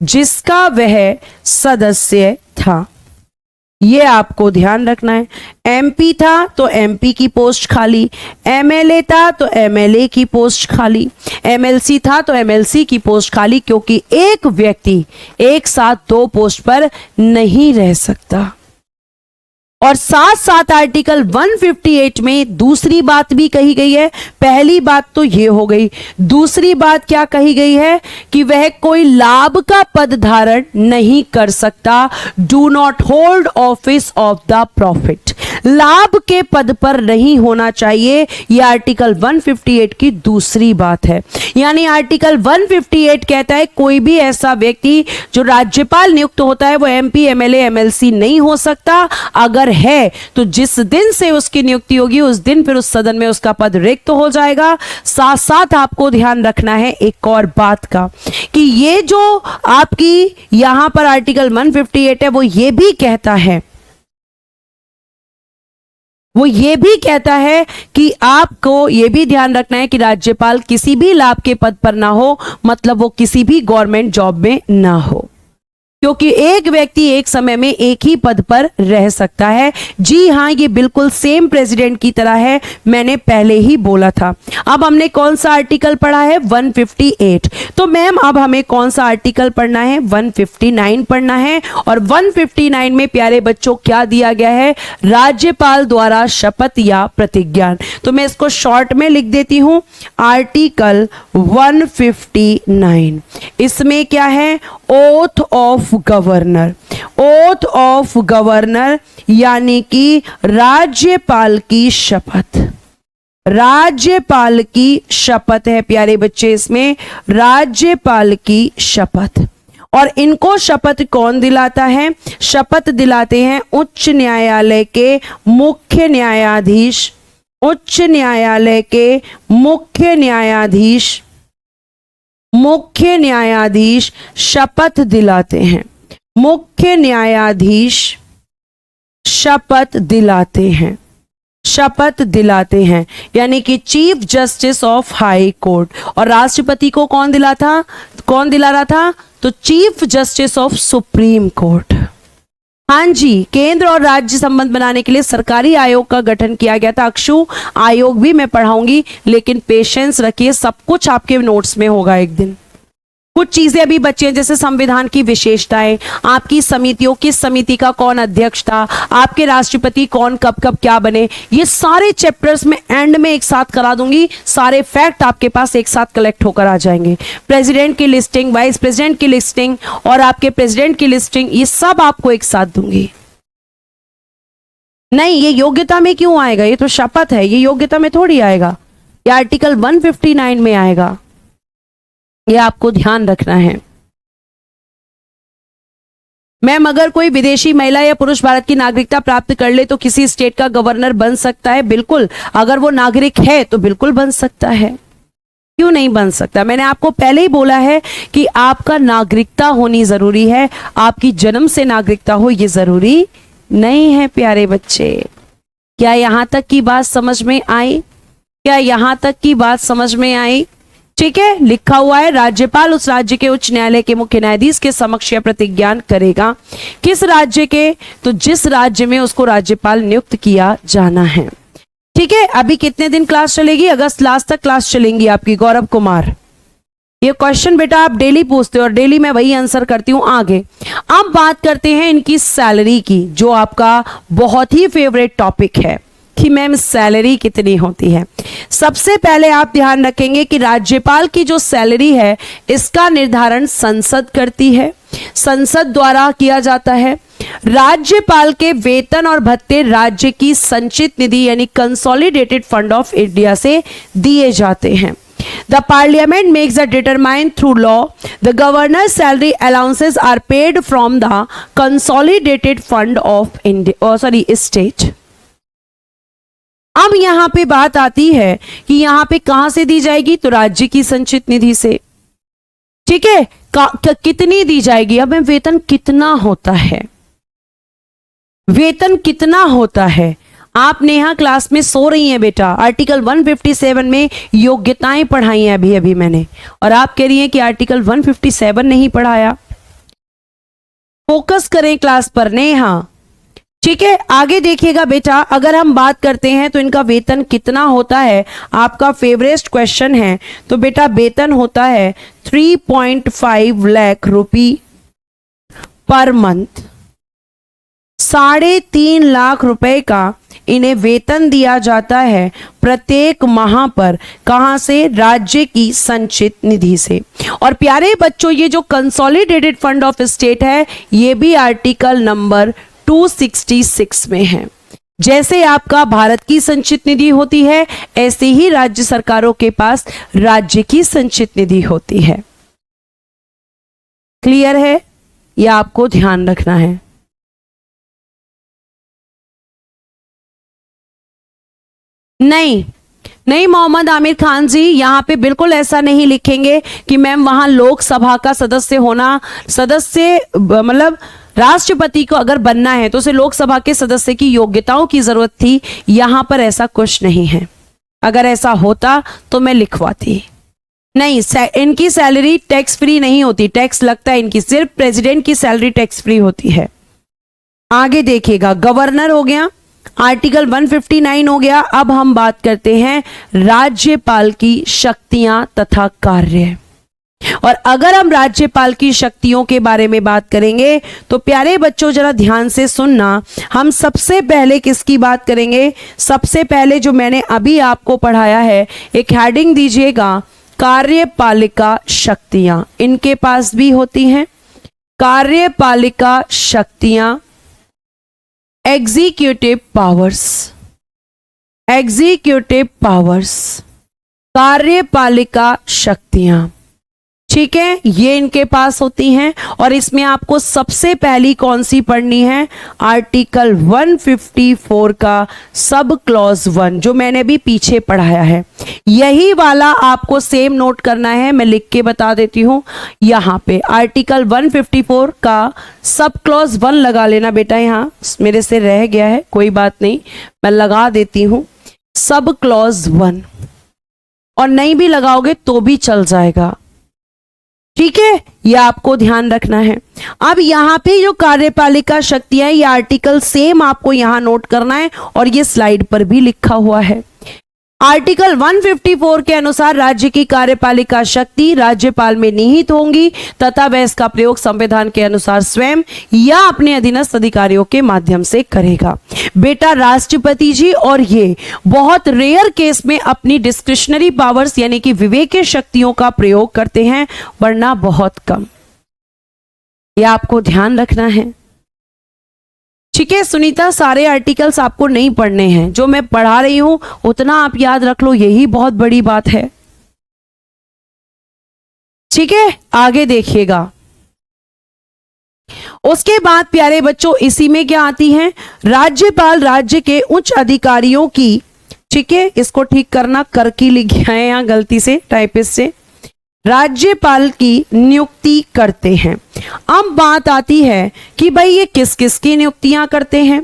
जिसका वह सदस्य था। ये आपको ध्यान रखना है। एमपी था तो एमपी की पोस्ट खाली, एमएलए था तो एमएलए की पोस्ट खाली, एमएलसी था तो एमएलसी की पोस्ट खाली, क्योंकि एक व्यक्ति एक साथ 2 पोस्ट पर नहीं रह सकता। और साथ साथ आर्टिकल 158 में दूसरी बात भी कही गई है। पहली बात तो ये हो गई, दूसरी बात क्या कही गई है कि वह कोई लाभ का पद धारण नहीं कर सकता, do not hold office of the profit, लाभ के पद पर नहीं होना चाहिए। यह आर्टिकल 158 की दूसरी बात है। यानी आर्टिकल 158 कहता है कोई भी ऐसा व्यक्ति जो राज्यपाल नियुक्त होता है वो एमपी, एमएलए, एमएलसी नहीं हो सकता। अगर है तो जिस दिन से उसकी नियुक्ति होगी उस दिन फिर उस सदन में उसका पद रिक्त हो जाएगा। साथ साथ आपको ध्यान रखना है एक और बात का कि ये जो आपकी यहां पर आर्टिकल 158 है वो ये भी कहता है, वो ये भी कहता है कि आपको ये भी ध्यान रखना है कि राज्यपाल किसी भी लाभ के पद पर ना हो, मतलब वो किसी भी गवर्नमेंट जॉब में ना हो। क्योंकि एक व्यक्ति एक समय में एक ही पद पर रह सकता है। जी हाँ, ये बिल्कुल सेम प्रेसिडेंट की तरह है, मैंने पहले ही बोला था। अब हमने कौन सा आर्टिकल पढ़ा है? 158। तो मैम अब हमें कौन सा आर्टिकल पढ़ना है? 159 पढ़ना है। और 159 में प्यारे बच्चों क्या दिया गया है? राज्यपाल द्वारा शपथ या प्रतिज्ञान। तो मैं इसको शॉर्ट में लिख देती हूं, आर्टिकल 159। इसमें क्या है? Oath of governor. Oath of governor यानी कि राज्यपाल की शपथ। राज्यपाल की शपथ है प्यारे बच्चे, इसमें राज्यपाल की शपथ। और इनको शपथ कौन दिलाता है? शपथ दिलाते हैं उच्च न्यायालय के मुख्य न्यायाधीश। उच्च न्यायालय के मुख्य न्यायाधीश, मुख्य न्यायाधीश शपथ दिलाते हैं। मुख्य न्यायाधीश शपथ दिलाते हैं। शपथ दिलाते हैं यानी कि chief justice of high court. और राष्ट्रपति को कौन दिला रहा था? तो chief justice of supreme court. हाँ जी, केंद्र और राज्य संबंध बनाने के लिए सरकारी आयोग का गठन किया गया था। अक्षु आयोग भी मैं पढ़ाऊंगी, लेकिन पेशेंस रखिए, सब कुछ आपके नोट्स में होगा एक दिन। कुछ चीजें अभी बची हैं, जैसे संविधान की विशेषताएं, आपकी समितियों, किस समिति का कौन अध्यक्ष था, आपके राष्ट्रपति कौन कब कब क्या बने, ये सारे चैप्टर्स में एंड में एक साथ करा दूंगी। सारे फैक्ट आपके पास एक साथ कलेक्ट होकर आ जाएंगे। प्रेसिडेंट की लिस्टिंग, वाइस प्रेसिडेंट की लिस्टिंग और आपके प्रेसिडेंट की लिस्टिंग, ये सब आपको एक साथ दूंगी। नहीं, ये योग्यता में क्यों आएगा? ये तो शपथ है, ये योग्यता में थोड़ी आएगा, ये आर्टिकल 159 में आएगा। ये आपको ध्यान रखना है। मैम अगर कोई विदेशी महिला या पुरुष भारत की नागरिकता प्राप्त कर ले तो किसी स्टेट का गवर्नर बन सकता है? बिल्कुल, अगर वो नागरिक है तो बिल्कुल बन सकता है, क्यों नहीं बन सकता? मैंने आपको पहले ही बोला है कि आपका नागरिकता होनी जरूरी है, आपकी जन्म से नागरिकता हो ये जरूरी नहीं है प्यारे बच्चे। क्या यहां तक की बात समझ में आई? क्या यहां तक की बात समझ में आई? ठीक है, लिखा हुआ है राज्यपाल उस राज्य के उच्च न्यायालय के मुख्य न्यायाधीश के समक्ष प्रतिज्ञान करेगा। किस राज्य के? तो जिस राज्य में उसको राज्यपाल नियुक्त किया जाना है। ठीक है, अभी कितने दिन क्लास चलेगी? अगस्त लास्ट तक क्लास चलेंगी आपकी। गौरव कुमार, ये क्वेश्चन बेटा आप डेली पूछते हो और डेली मैं वही आंसर करती हूं। आगे अब बात करते हैं इनकी सैलरी की, जो आपका बहुत ही फेवरेट टॉपिक है कि मैम सैलरी कितनी होती है। सबसे पहले आप ध्यान रखेंगे कि राज्यपाल की जो सैलरी है इसका निर्धारण संसद करती है, संसद द्वारा किया जाता है। राज्यपाल के वेतन और भत्ते राज्य की संचित निधि यानी कंसोलिडेटेड फंड ऑफ इंडिया से दिए जाते हैं। The parliament makes a determined through law. The governor's salary allowances are paid from the consolidated fund of India, state. अब यहां पे बात आती है कि यहां पे कहां से दी जाएगी? तो राज्य की संचित निधि से। ठीक है, कितनी दी जाएगी? अब वेतन कितना होता है? वेतन कितना होता है? आप नेहा क्लास में सो रही हैं बेटा, आर्टिकल 157 में योग्यताएं पढ़ाई हैं अभी अभी मैंने, और आप कह रही हैं कि आर्टिकल 157 नहीं पढ़ाया। फोकस करें क्लास पर नेहा। ठीक है, आगे देखिएगा बेटा, अगर हम बात करते हैं तो इनका वेतन कितना होता है, आपका फेवरेट क्वेश्चन है। तो बेटा वेतन होता है 3.5 लाख रुपए पर मंथ। 3.5 लाख रुपए का इन्हें वेतन दिया जाता है प्रत्येक माह पर। कहां से? राज्य की संचित निधि से। और प्यारे बच्चों, ये जो कंसोलिडेटेड फंड ऑफ स्टेट है ये भी आर्टिकल नंबर 266 में है। जैसे आपका भारत की संचित निधि होती है, ऐसे ही राज्य सरकारों के पास राज्य की संचित निधि होती है। क्लियर है? यह आपको ध्यान रखना है। नहीं मोहम्मद आमिर खान जी, यहां पे बिल्कुल ऐसा नहीं लिखेंगे कि मैम वहां लोकसभा का सदस्य होना, मतलब राष्ट्रपति को अगर बनना है तो उसे लोकसभा के सदस्य की योग्यताओं की जरूरत थी। यहां पर ऐसा कुछ नहीं है। अगर ऐसा होता तो मैं लिखवाती। नहीं, इनकी सैलरी टैक्स फ्री नहीं होती, टैक्स लगता है इनकी, सिर्फ प्रेसिडेंट की सैलरी टैक्स फ्री होती है। आगे देखिएगा, गवर्नर हो गया, आर्टिकल 159 हो गया। अब हम बात करते हैं राज्यपाल की शक्तियां तथा कार्य। और अगर हम राज्यपाल की शक्तियों के बारे में बात करेंगे तो प्यारे बच्चों जरा ध्यान से सुनना, हम सबसे पहले किसकी बात करेंगे? सबसे पहले जो मैंने अभी आपको पढ़ाया है, एक हेडिंग दीजिएगा, कार्यपालिका शक्तियां। इनके पास भी होती हैं कार्यपालिका शक्तियां, एग्जीक्यूटिव पावर्स, एग्जीक्यूटिव पावर्स, कार्यपालिका शक्तियां, ठीक है, ये इनके पास होती हैं। और इसमें आपको सबसे पहली कौन सी पढ़नी है? आर्टिकल 154 का सब क्लॉज 1, जो मैंने भी पीछे पढ़ाया है, यही वाला आपको सेम नोट करना है। मैं लिख के बता देती हूं, यहां पे आर्टिकल 154 का सब क्लॉज 1 लगा लेना बेटा, यहां मेरे से रह गया है, कोई बात नहीं, मैं लगा देती हूं सब क्लॉज 1, और नहीं भी लगाओगे तो भी चल जाएगा, ठीक है, ये आपको ध्यान रखना है। अब यहां पे जो कार्यपालिका शक्तियां है, ये आर्टिकल सेम आपको यहां नोट करना है, और ये स्लाइड पर भी लिखा हुआ है। आर्टिकल 154 के अनुसार राज्य की कार्यपालिका शक्ति राज्यपाल में निहित होंगी तथा वह इसका प्रयोग संविधान के अनुसार स्वयं या अपने अधीनस्थ अधिकारियों के माध्यम से करेगा। बेटा राष्ट्रपति जी और ये बहुत रेयर केस में अपनी डिस्क्रिशनरी पावर्स यानी कि विवेकीय शक्तियों का प्रयोग करते हैं, वरना बहुत कम। यह आपको ध्यान रखना है, ठीक है सुनीता। सारे आर्टिकल्स आपको नहीं पढ़ने हैं, जो मैं पढ़ा रही हूं उतना आप याद रख लो, यही बहुत बड़ी बात है, ठीक है। आगे देखिएगा, उसके बाद प्यारे बच्चों इसी में क्या आती है? राज्यपाल राज्य के उच्च अधिकारियों की, ठीक है, इसको ठीक करना, कर की लिख गया है यहां गलती से टाइपिस्ट से, राज्यपाल की नियुक्ति करते हैं। अब बात आती है कि भाई ये किस किस की नियुक्तियां करते हैं,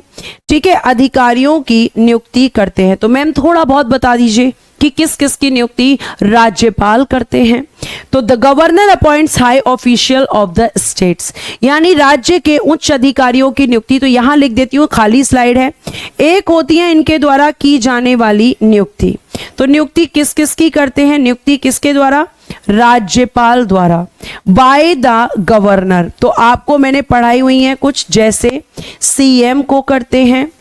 ठीक है, अधिकारियों की नियुक्ति करते हैं। तो मैम थोड़ा बहुत बता दीजिए कि किस किस की नियुक्ति राज्यपाल करते हैं। तो the governor appoints high official of the states, यानी राज्य के उच्च अधिकारियों की नियुक्ति, तो यहां लिख देती हूँ, खाली स्लाइड है। एक होती है इनके द्वारा की जाने वाली नियुक्ति, तो नियुक्ति किस किस की करते हैं? नियुक्ति किसके द्वारा? राज्यपाल द्वारा, बाय द गवर्नर। तो आपको मैंने पढ़ाई हुई है कुछ, जैसे सीएम को करते हैं,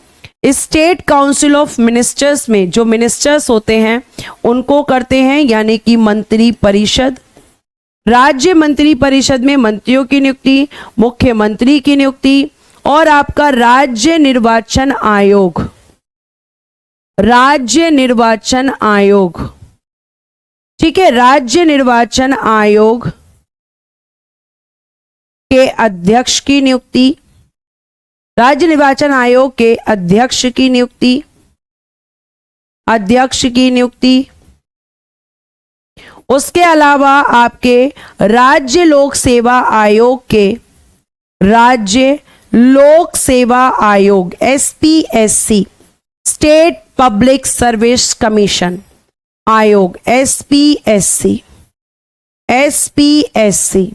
स्टेट काउंसिल ऑफ मिनिस्टर्स में जो मिनिस्टर्स होते हैं उनको करते हैं, यानी कि मंत्री परिषद, राज्य मंत्री परिषद में मंत्रियों की नियुक्ति, मुख्यमंत्री की नियुक्ति, और आपका राज्य निर्वाचन आयोग, राज्य निर्वाचन आयोग, ठीक है, राज्य निर्वाचन आयोग के अध्यक्ष की नियुक्ति, राज्य निर्वाचन आयोग के अध्यक्ष की नियुक्ति, अध्यक्ष की नियुक्ति। उसके अलावा आपके राज्य लोक सेवा आयोग के, राज्य लोक सेवा आयोग SPSC, state public service commission आयोग SPSC, SPSC,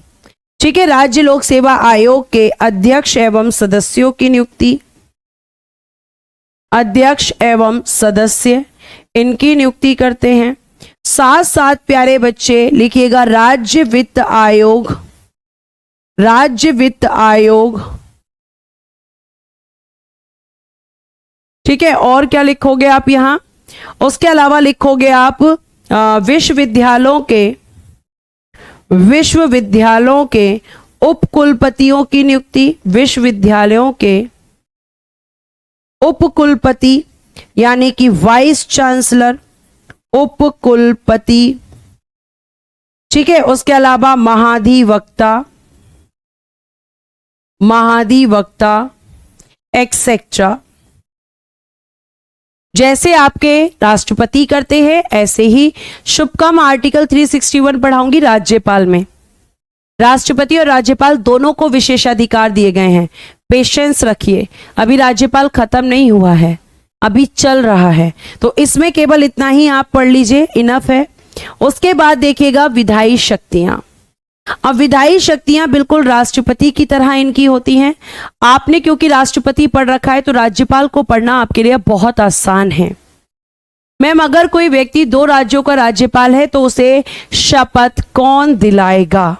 ठीक है, राज्य लोक सेवा आयोग के अध्यक्ष एवं सदस्यों की नियुक्ति, अध्यक्ष एवं सदस्य इनकी नियुक्ति करते हैं। साथ साथ प्यारे बच्चे लिखिएगा राज्य वित्त आयोग, राज्य वित्त आयोग, ठीक है। और क्या लिखोगे आप यहां? उसके अलावा लिखोगे आप विश्वविद्यालयों के उपकुलपतियों की नियुक्ति, विश्वविद्यालयों के उपकुलपति यानी कि वाइस चांसलर, उपकुलपति, ठीक है। उसके अलावा महाधिवक्ता, महाधिवक्ता एक्सेट्रा, जैसे आपके राष्ट्रपति करते हैं ऐसे ही शुभकम आर्टिकल 361 पढ़ाऊंगी राज्यपाल में। राष्ट्रपति और राज्यपाल दोनों को विशेषाधिकार दिए गए हैं, पेशेंस रखिए, अभी राज्यपाल खत्म नहीं हुआ है, अभी चल रहा है, तो इसमें केवल इतना ही आप पढ़ लीजिए, इनफ है। उसके बाद देखिएगा विधायी शक्तियां। अब विधायी शक्तियां बिल्कुल राष्ट्रपति की तरह इनकी होती हैं। आपने क्योंकि राष्ट्रपति पढ़ रखा है तो राज्यपाल को पढ़ना आपके लिए बहुत आसान है। मैम अगर कोई व्यक्ति 2 राज्यों का राज्यपाल है तो उसे शपथ कौन दिलाएगा?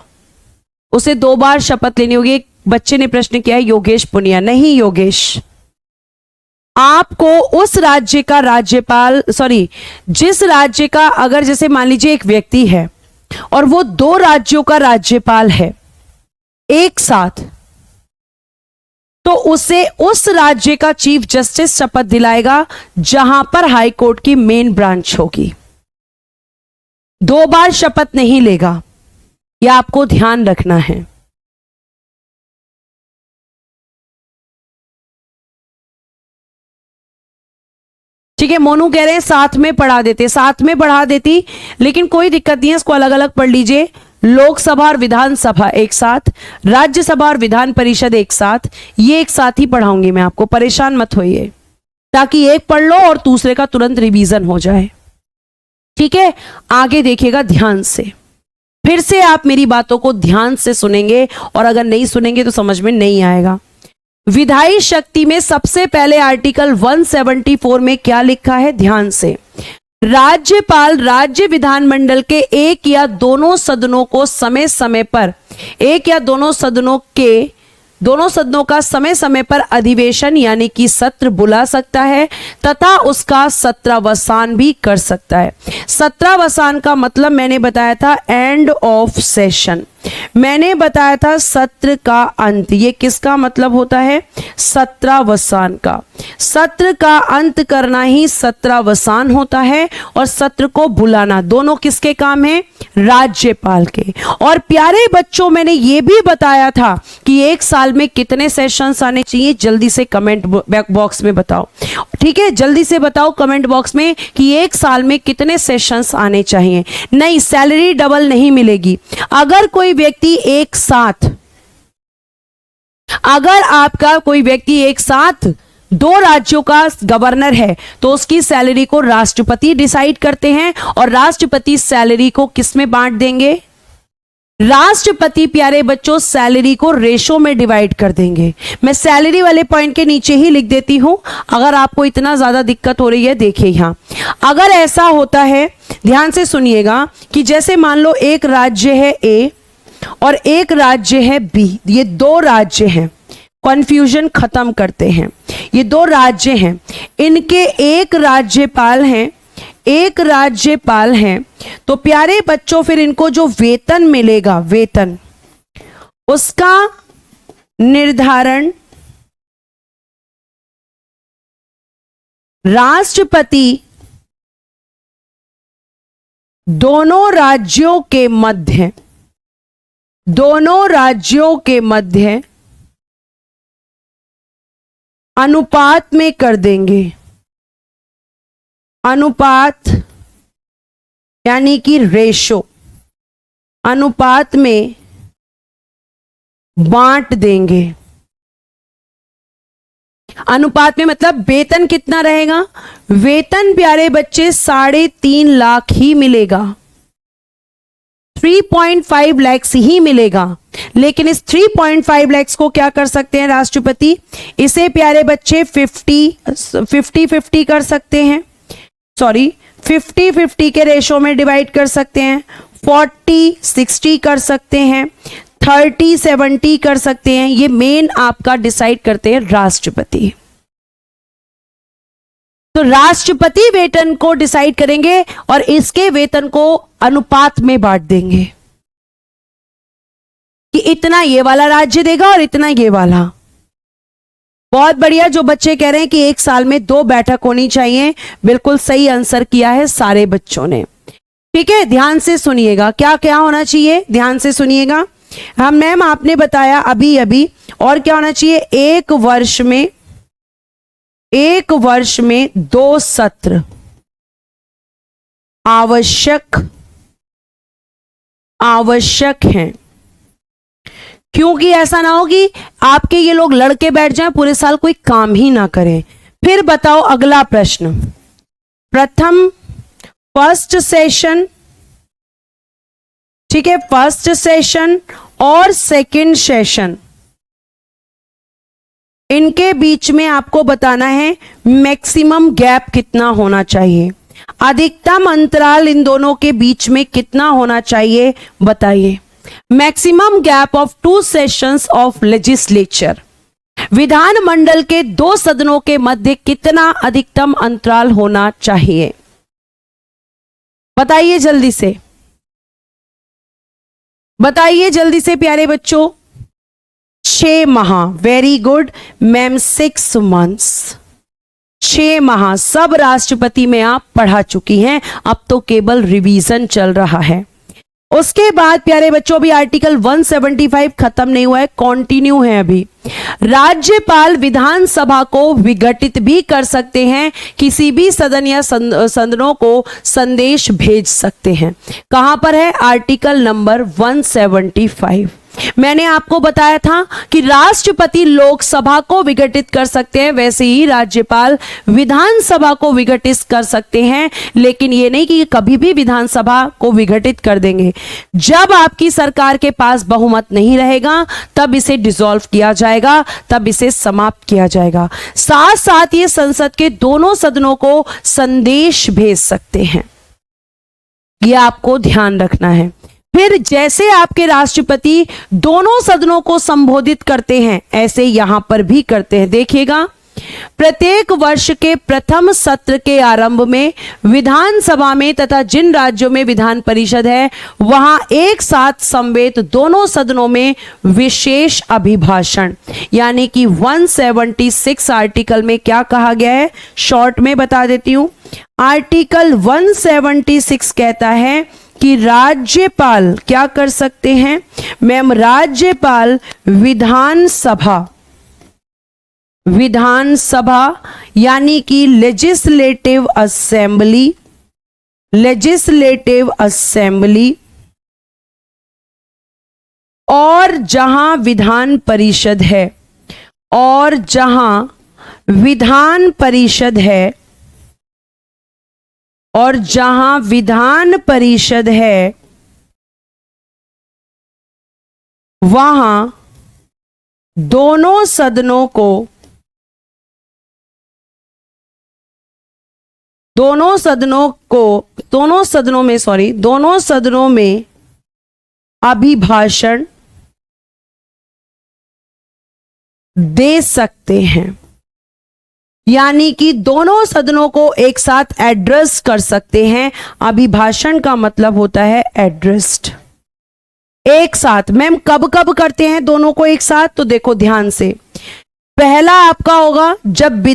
उसे 2 बार शपथ लेनी होगी। एक बच्चे ने प्रश्न किया है, योगेश पुनिया। नहीं योगेश, आपको उस राज्य का राज्यपाल, जिस राज्य का, अगर जैसे मान लीजिए एक व्यक्ति है और वो 2 राज्यों का राज्यपाल है एक साथ, तो उसे उस राज्य का चीफ जस्टिस शपथ दिलाएगा जहां पर हाई कोर्ट की मेन ब्रांच होगी। 2 बार शपथ नहीं लेगा, यह आपको ध्यान रखना है। ठीक है, मोनू कह रहे हैं साथ में पढ़ा देते, साथ में पढ़ा देती, लेकिन कोई दिक्कत नहीं है, इसको अलग अलग पढ़ लीजिए। लोकसभा और विधानसभा एक साथ, राज्यसभा और विधान परिषद एक साथ, ये एक साथ ही पढ़ाऊंगी मैं आपको, परेशान मत होइए, ताकि एक पढ़ लो और दूसरे का तुरंत रिवीजन हो जाए। ठीक है, आगे देखिएगा ध्यान से, फिर से आप मेरी बातों को ध्यान से सुनेंगे, और अगर नहीं सुनेंगे तो समझ में नहीं आएगा। विधायी शक्ति में सबसे पहले आर्टिकल 174 में क्या लिखा है, ध्यान से। राज्यपाल राज्य विधानमंडल के एक या दोनों सदनों को समय समय पर, एक या दोनों सदनों का समय समय पर अधिवेशन यानी कि सत्र बुला सकता है तथा उसका सत्रावसान भी कर सकता है। सत्रावसान का मतलब मैंने बताया था एंड ऑफ सेशन, मैंने बताया था सत्र का अंत। ये किसका मतलब होता है? सत्रावसान का। सत्र का अंत करना ही सत्रावसान होता है, और सत्र को बुलाना दोनों किसके काम है? राज्यपाल के। और प्यारे बच्चों, मैंने ये भी बताया था कि एक साल में कितने सेशंस आने चाहिए, जल्दी से कमेंट बॉक्स में बताओ। ठीक है, जल्दी से बताओ कमेंट बॉक्स में कि एक साल में कितने सेशंस आने चाहिए। नहीं, सैलरी डबल नहीं मिलेगी। अगर कोई व्यक्ति एक साथ, अगर आपका कोई व्यक्ति एक साथ 2 राज्यों का गवर्नर है तो उसकी सैलरी को राष्ट्रपति डिसाइड करते हैं, और राष्ट्रपति सैलरी को किस में बांट देंगे? राष्ट्रपति प्यारे बच्चों सैलरी को रेशो में डिवाइड कर देंगे। मैं सैलरी वाले पॉइंट के नीचे ही लिख देती हूं, अगर आपको इतना ज्यादा दिक्कत हो रही है। देखिए यहां अगर ऐसा होता है, ध्यान से सुनिएगा, कि जैसे मान लो एक राज्य है ए और एक राज्य है बी, ये 2 राज्य हैं, कन्फ्यूजन खत्म करते हैं। ये 2 राज्य हैं, इनके एक राज्यपाल हैं, एक राज्यपाल हैं, तो प्यारे बच्चों फिर इनको जो वेतन मिलेगा, वेतन उसका निर्धारण राष्ट्रपति दोनों राज्यों के मध्य अनुपात में कर देंगे। अनुपात यानी कि रेशो, अनुपात में बांट देंगे। अनुपात में मतलब वेतन कितना रहेगा? वेतन प्यारे बच्चे 3.5 लाख ही मिलेगा, 3.5 लाख ही मिलेगा। लेकिन इस 3.5 लाख को क्या कर सकते हैं राष्ट्रपति? इसे प्यारे बच्चे 50-50 कर सकते हैं, 50-50 के रेशो में डिवाइड कर सकते हैं, 40-60 कर सकते हैं, 30-70 कर सकते हैं। ये मेन आपका डिसाइड करते हैं राष्ट्रपति। तो राष्ट्रपति वेतन को डिसाइड करेंगे और इसके वेतन को अनुपात में बांट देंगे कि इतना ये वाला राज्य देगा और इतना ये वाला। बहुत बढ़िया, जो बच्चे कह रहे हैं कि एक साल में 2 बैठक होनी चाहिए, बिल्कुल सही आंसर किया है सारे बच्चों ने। ठीक है, ध्यान से सुनिएगा क्या क्या होना चाहिए, ध्यान से सुनिएगा। हम मैम आपने बताया अभी अभी, और क्या होना चाहिए? एक वर्ष में 2 सत्र आवश्यक हैं, क्योंकि ऐसा ना हो कि आपके ये लोग लड़के बैठ जाएं, पूरे साल कोई काम ही ना करें। फिर बताओ अगला प्रश्न, फर्स्ट सेशन ठीक है, फर्स्ट सेशन और सेकंड सेशन, इनके बीच में आपको बताना है मैक्सिमम गैप कितना होना चाहिए, अधिकतम अंतराल इन दोनों के बीच में कितना होना चाहिए बताइए। Maximum gap of 2 sessions of legislature, विधानमंडल के 2 सदनों के मध्य कितना अधिकतम अंतराल होना चाहिए बताइए जल्दी से, बताइए जल्दी से प्यारे बच्चों। 6 माह, वेरी गुड मैम, 6 मंथ्स, 6 माह सब राष्ट्रपति में आप पढ़ा चुकी हैं, अब तो केवल रिवीजन चल रहा है। उसके बाद प्यारे बच्चों अभी आर्टिकल 175 खत्म नहीं हुआ है, कंटिन्यू है अभी। राज्यपाल विधानसभा को विघटित भी कर सकते हैं, किसी भी सदन या सदनों को संदेश भेज सकते हैं। कहां पर है? Article number 175। मैंने आपको बताया था कि राष्ट्रपति लोकसभा को विघटित कर सकते हैं, वैसे ही राज्यपाल विधानसभा को विघटित कर सकते हैं, लेकिन ये नहीं कि कभी भी विधानसभा को विघटित कर देंगे। जब आपकी सरकार के पास बहुमत नहीं रहेगा तब इसे डिसॉल्व किया जाएगा, तब इसे समाप्त किया जाएगा। साथ साथ ये संसद के दोनों सदनों को संदेश भेज सकते हैं, यह आपको ध्यान रखना है। फिर जैसे आपके राष्ट्रपति दोनों सदनों को संबोधित करते हैं, ऐसे यहां पर भी करते हैं। देखिएगा, प्रत्येक वर्ष के प्रथम सत्र के आरंभ में विधानसभा में तथा जिन राज्यों में विधान परिषद है वहां एक साथ समवेत दोनों सदनों में विशेष अभिभाषण, यानी कि 176 आर्टिकल में क्या कहा गया है, शॉर्ट में बता देती हूं। आर्टिकल 176 कहता है कि राज्यपाल क्या कर सकते हैं मैम, राज्यपाल विधानसभा यानी कि लेजिस्लेटिव असेंबली और जहां विधान परिषद है, और जहां विधान परिषद है, और जहां विधान परिषद है वहां दोनों सदनों में अभिभाषण दे सकते हैं, यानी कि दोनों सदनों को एक साथ एड्रेस कर सकते हैं। अभिभाषण का मतलब होता है एड्रेस्ड, एक साथ। मैम कब कब करते हैं दोनों को एक साथ? तो देखो ध्यान से, पहला आपका होगा जब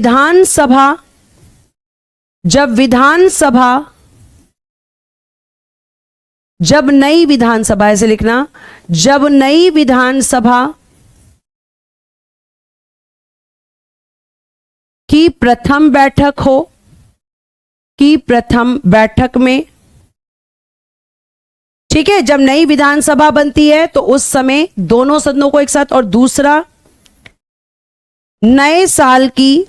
नई विधानसभा, ऐसे लिखना, जब नई विधानसभा की प्रथम बैठक हो, की प्रथम बैठक में, ठीक है, जब नई विधानसभा बनती है तो उस समय दोनों सदनों को एक साथ। और दूसरा, नए साल की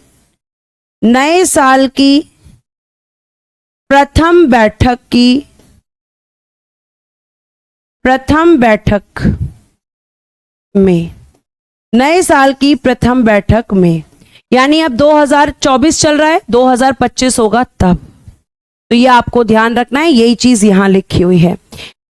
प्रथम बैठक में, नए साल की प्रथम बैठक में, यानी अब 2024 चल रहा है, 2025 होगा तब। तो ये आपको ध्यान रखना है, यही चीज यहां लिखी हुई है।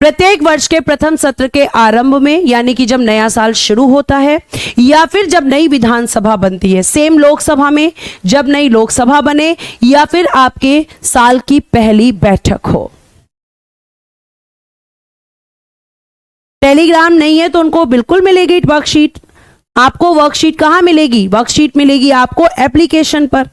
प्रत्येक वर्ष के प्रथम सत्र के आरंभ में, यानी कि जब नया साल शुरू होता है या फिर जब नई विधानसभा बनती है, सेम लोकसभा में जब नई लोकसभा बने या फिर आपके साल की पहली बैठक हो। टेलीग्राम नहीं है तो उनको बिल्कुल मिलेगी वर्कशीट। आपको वर्कशीट कहां मिलेगी? वर्कशीट मिलेगी आपको एप्लीकेशन पर।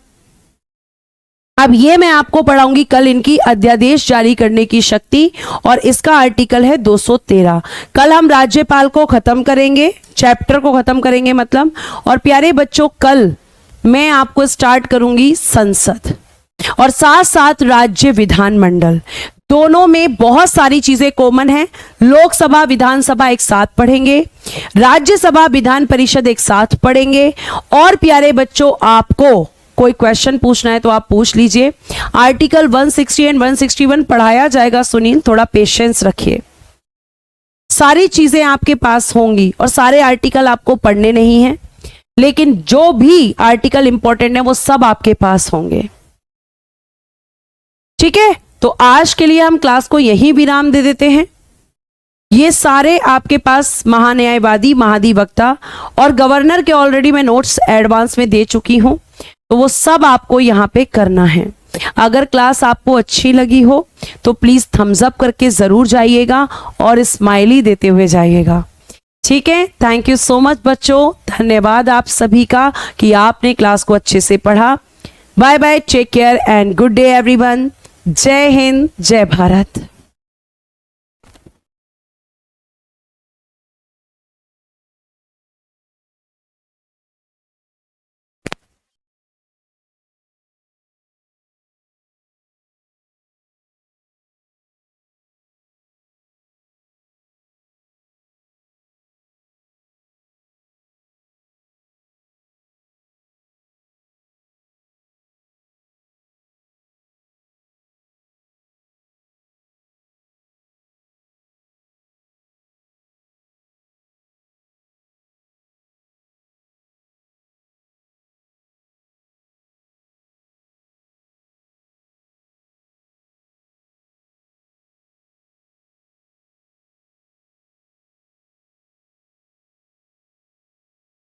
अब ये मैं आपको पढ़ाऊंगी कल इनकी अध्यादेश जारी करने की शक्ति, और इसका आर्टिकल है 213। कल हम राज्यपाल को खत्म करेंगे, चैप्टर को खत्म करेंगे मतलब। और प्यारे बच्चों, कल मैं आपको स्टार्ट करूंगी संसद, और साथ साथ राज्य विधानमंडल। दोनों में बहुत सारी चीजें कॉमन हैं। लोकसभा विधानसभा एक साथ पढ़ेंगे, राज्यसभा विधान परिषद एक साथ पढ़ेंगे। और प्यारे बच्चों, आपको कोई क्वेश्चन पूछना है तो आप पूछ लीजिए। आर्टिकल 160 एंड 161 पढ़ाया जाएगा सुनील, थोड़ा पेशेंस रखिए। सारी चीजें आपके पास होंगी और सारे आर्टिकल आपको पढ़ने नहीं हैं, लेकिन जो भी आर्टिकल इंपॉर्टेंट है वो सब आपके पास होंगे। ठीक है, तो आज के लिए हम क्लास को यहीं विराम दे देते हैं। ये सारे आपके पास महान्यायवादी, महाधिवक्ता और गवर्नर के ऑलरेडी मैं नोट्स एडवांस में दे चुकी हूं, तो वो सब आपको यहाँ पे करना है। अगर क्लास आपको अच्छी लगी हो तो प्लीज थम्स अप करके जरूर जाइएगा और स्माइली देते हुए जाइएगा। ठीक है, थैंक यू सो मच बच्चों, धन्यवाद आप सभी का कि आपने क्लास को अच्छे से पढ़ा। Bye bye, take care and good day everyone. जय हिंद, जय भारत।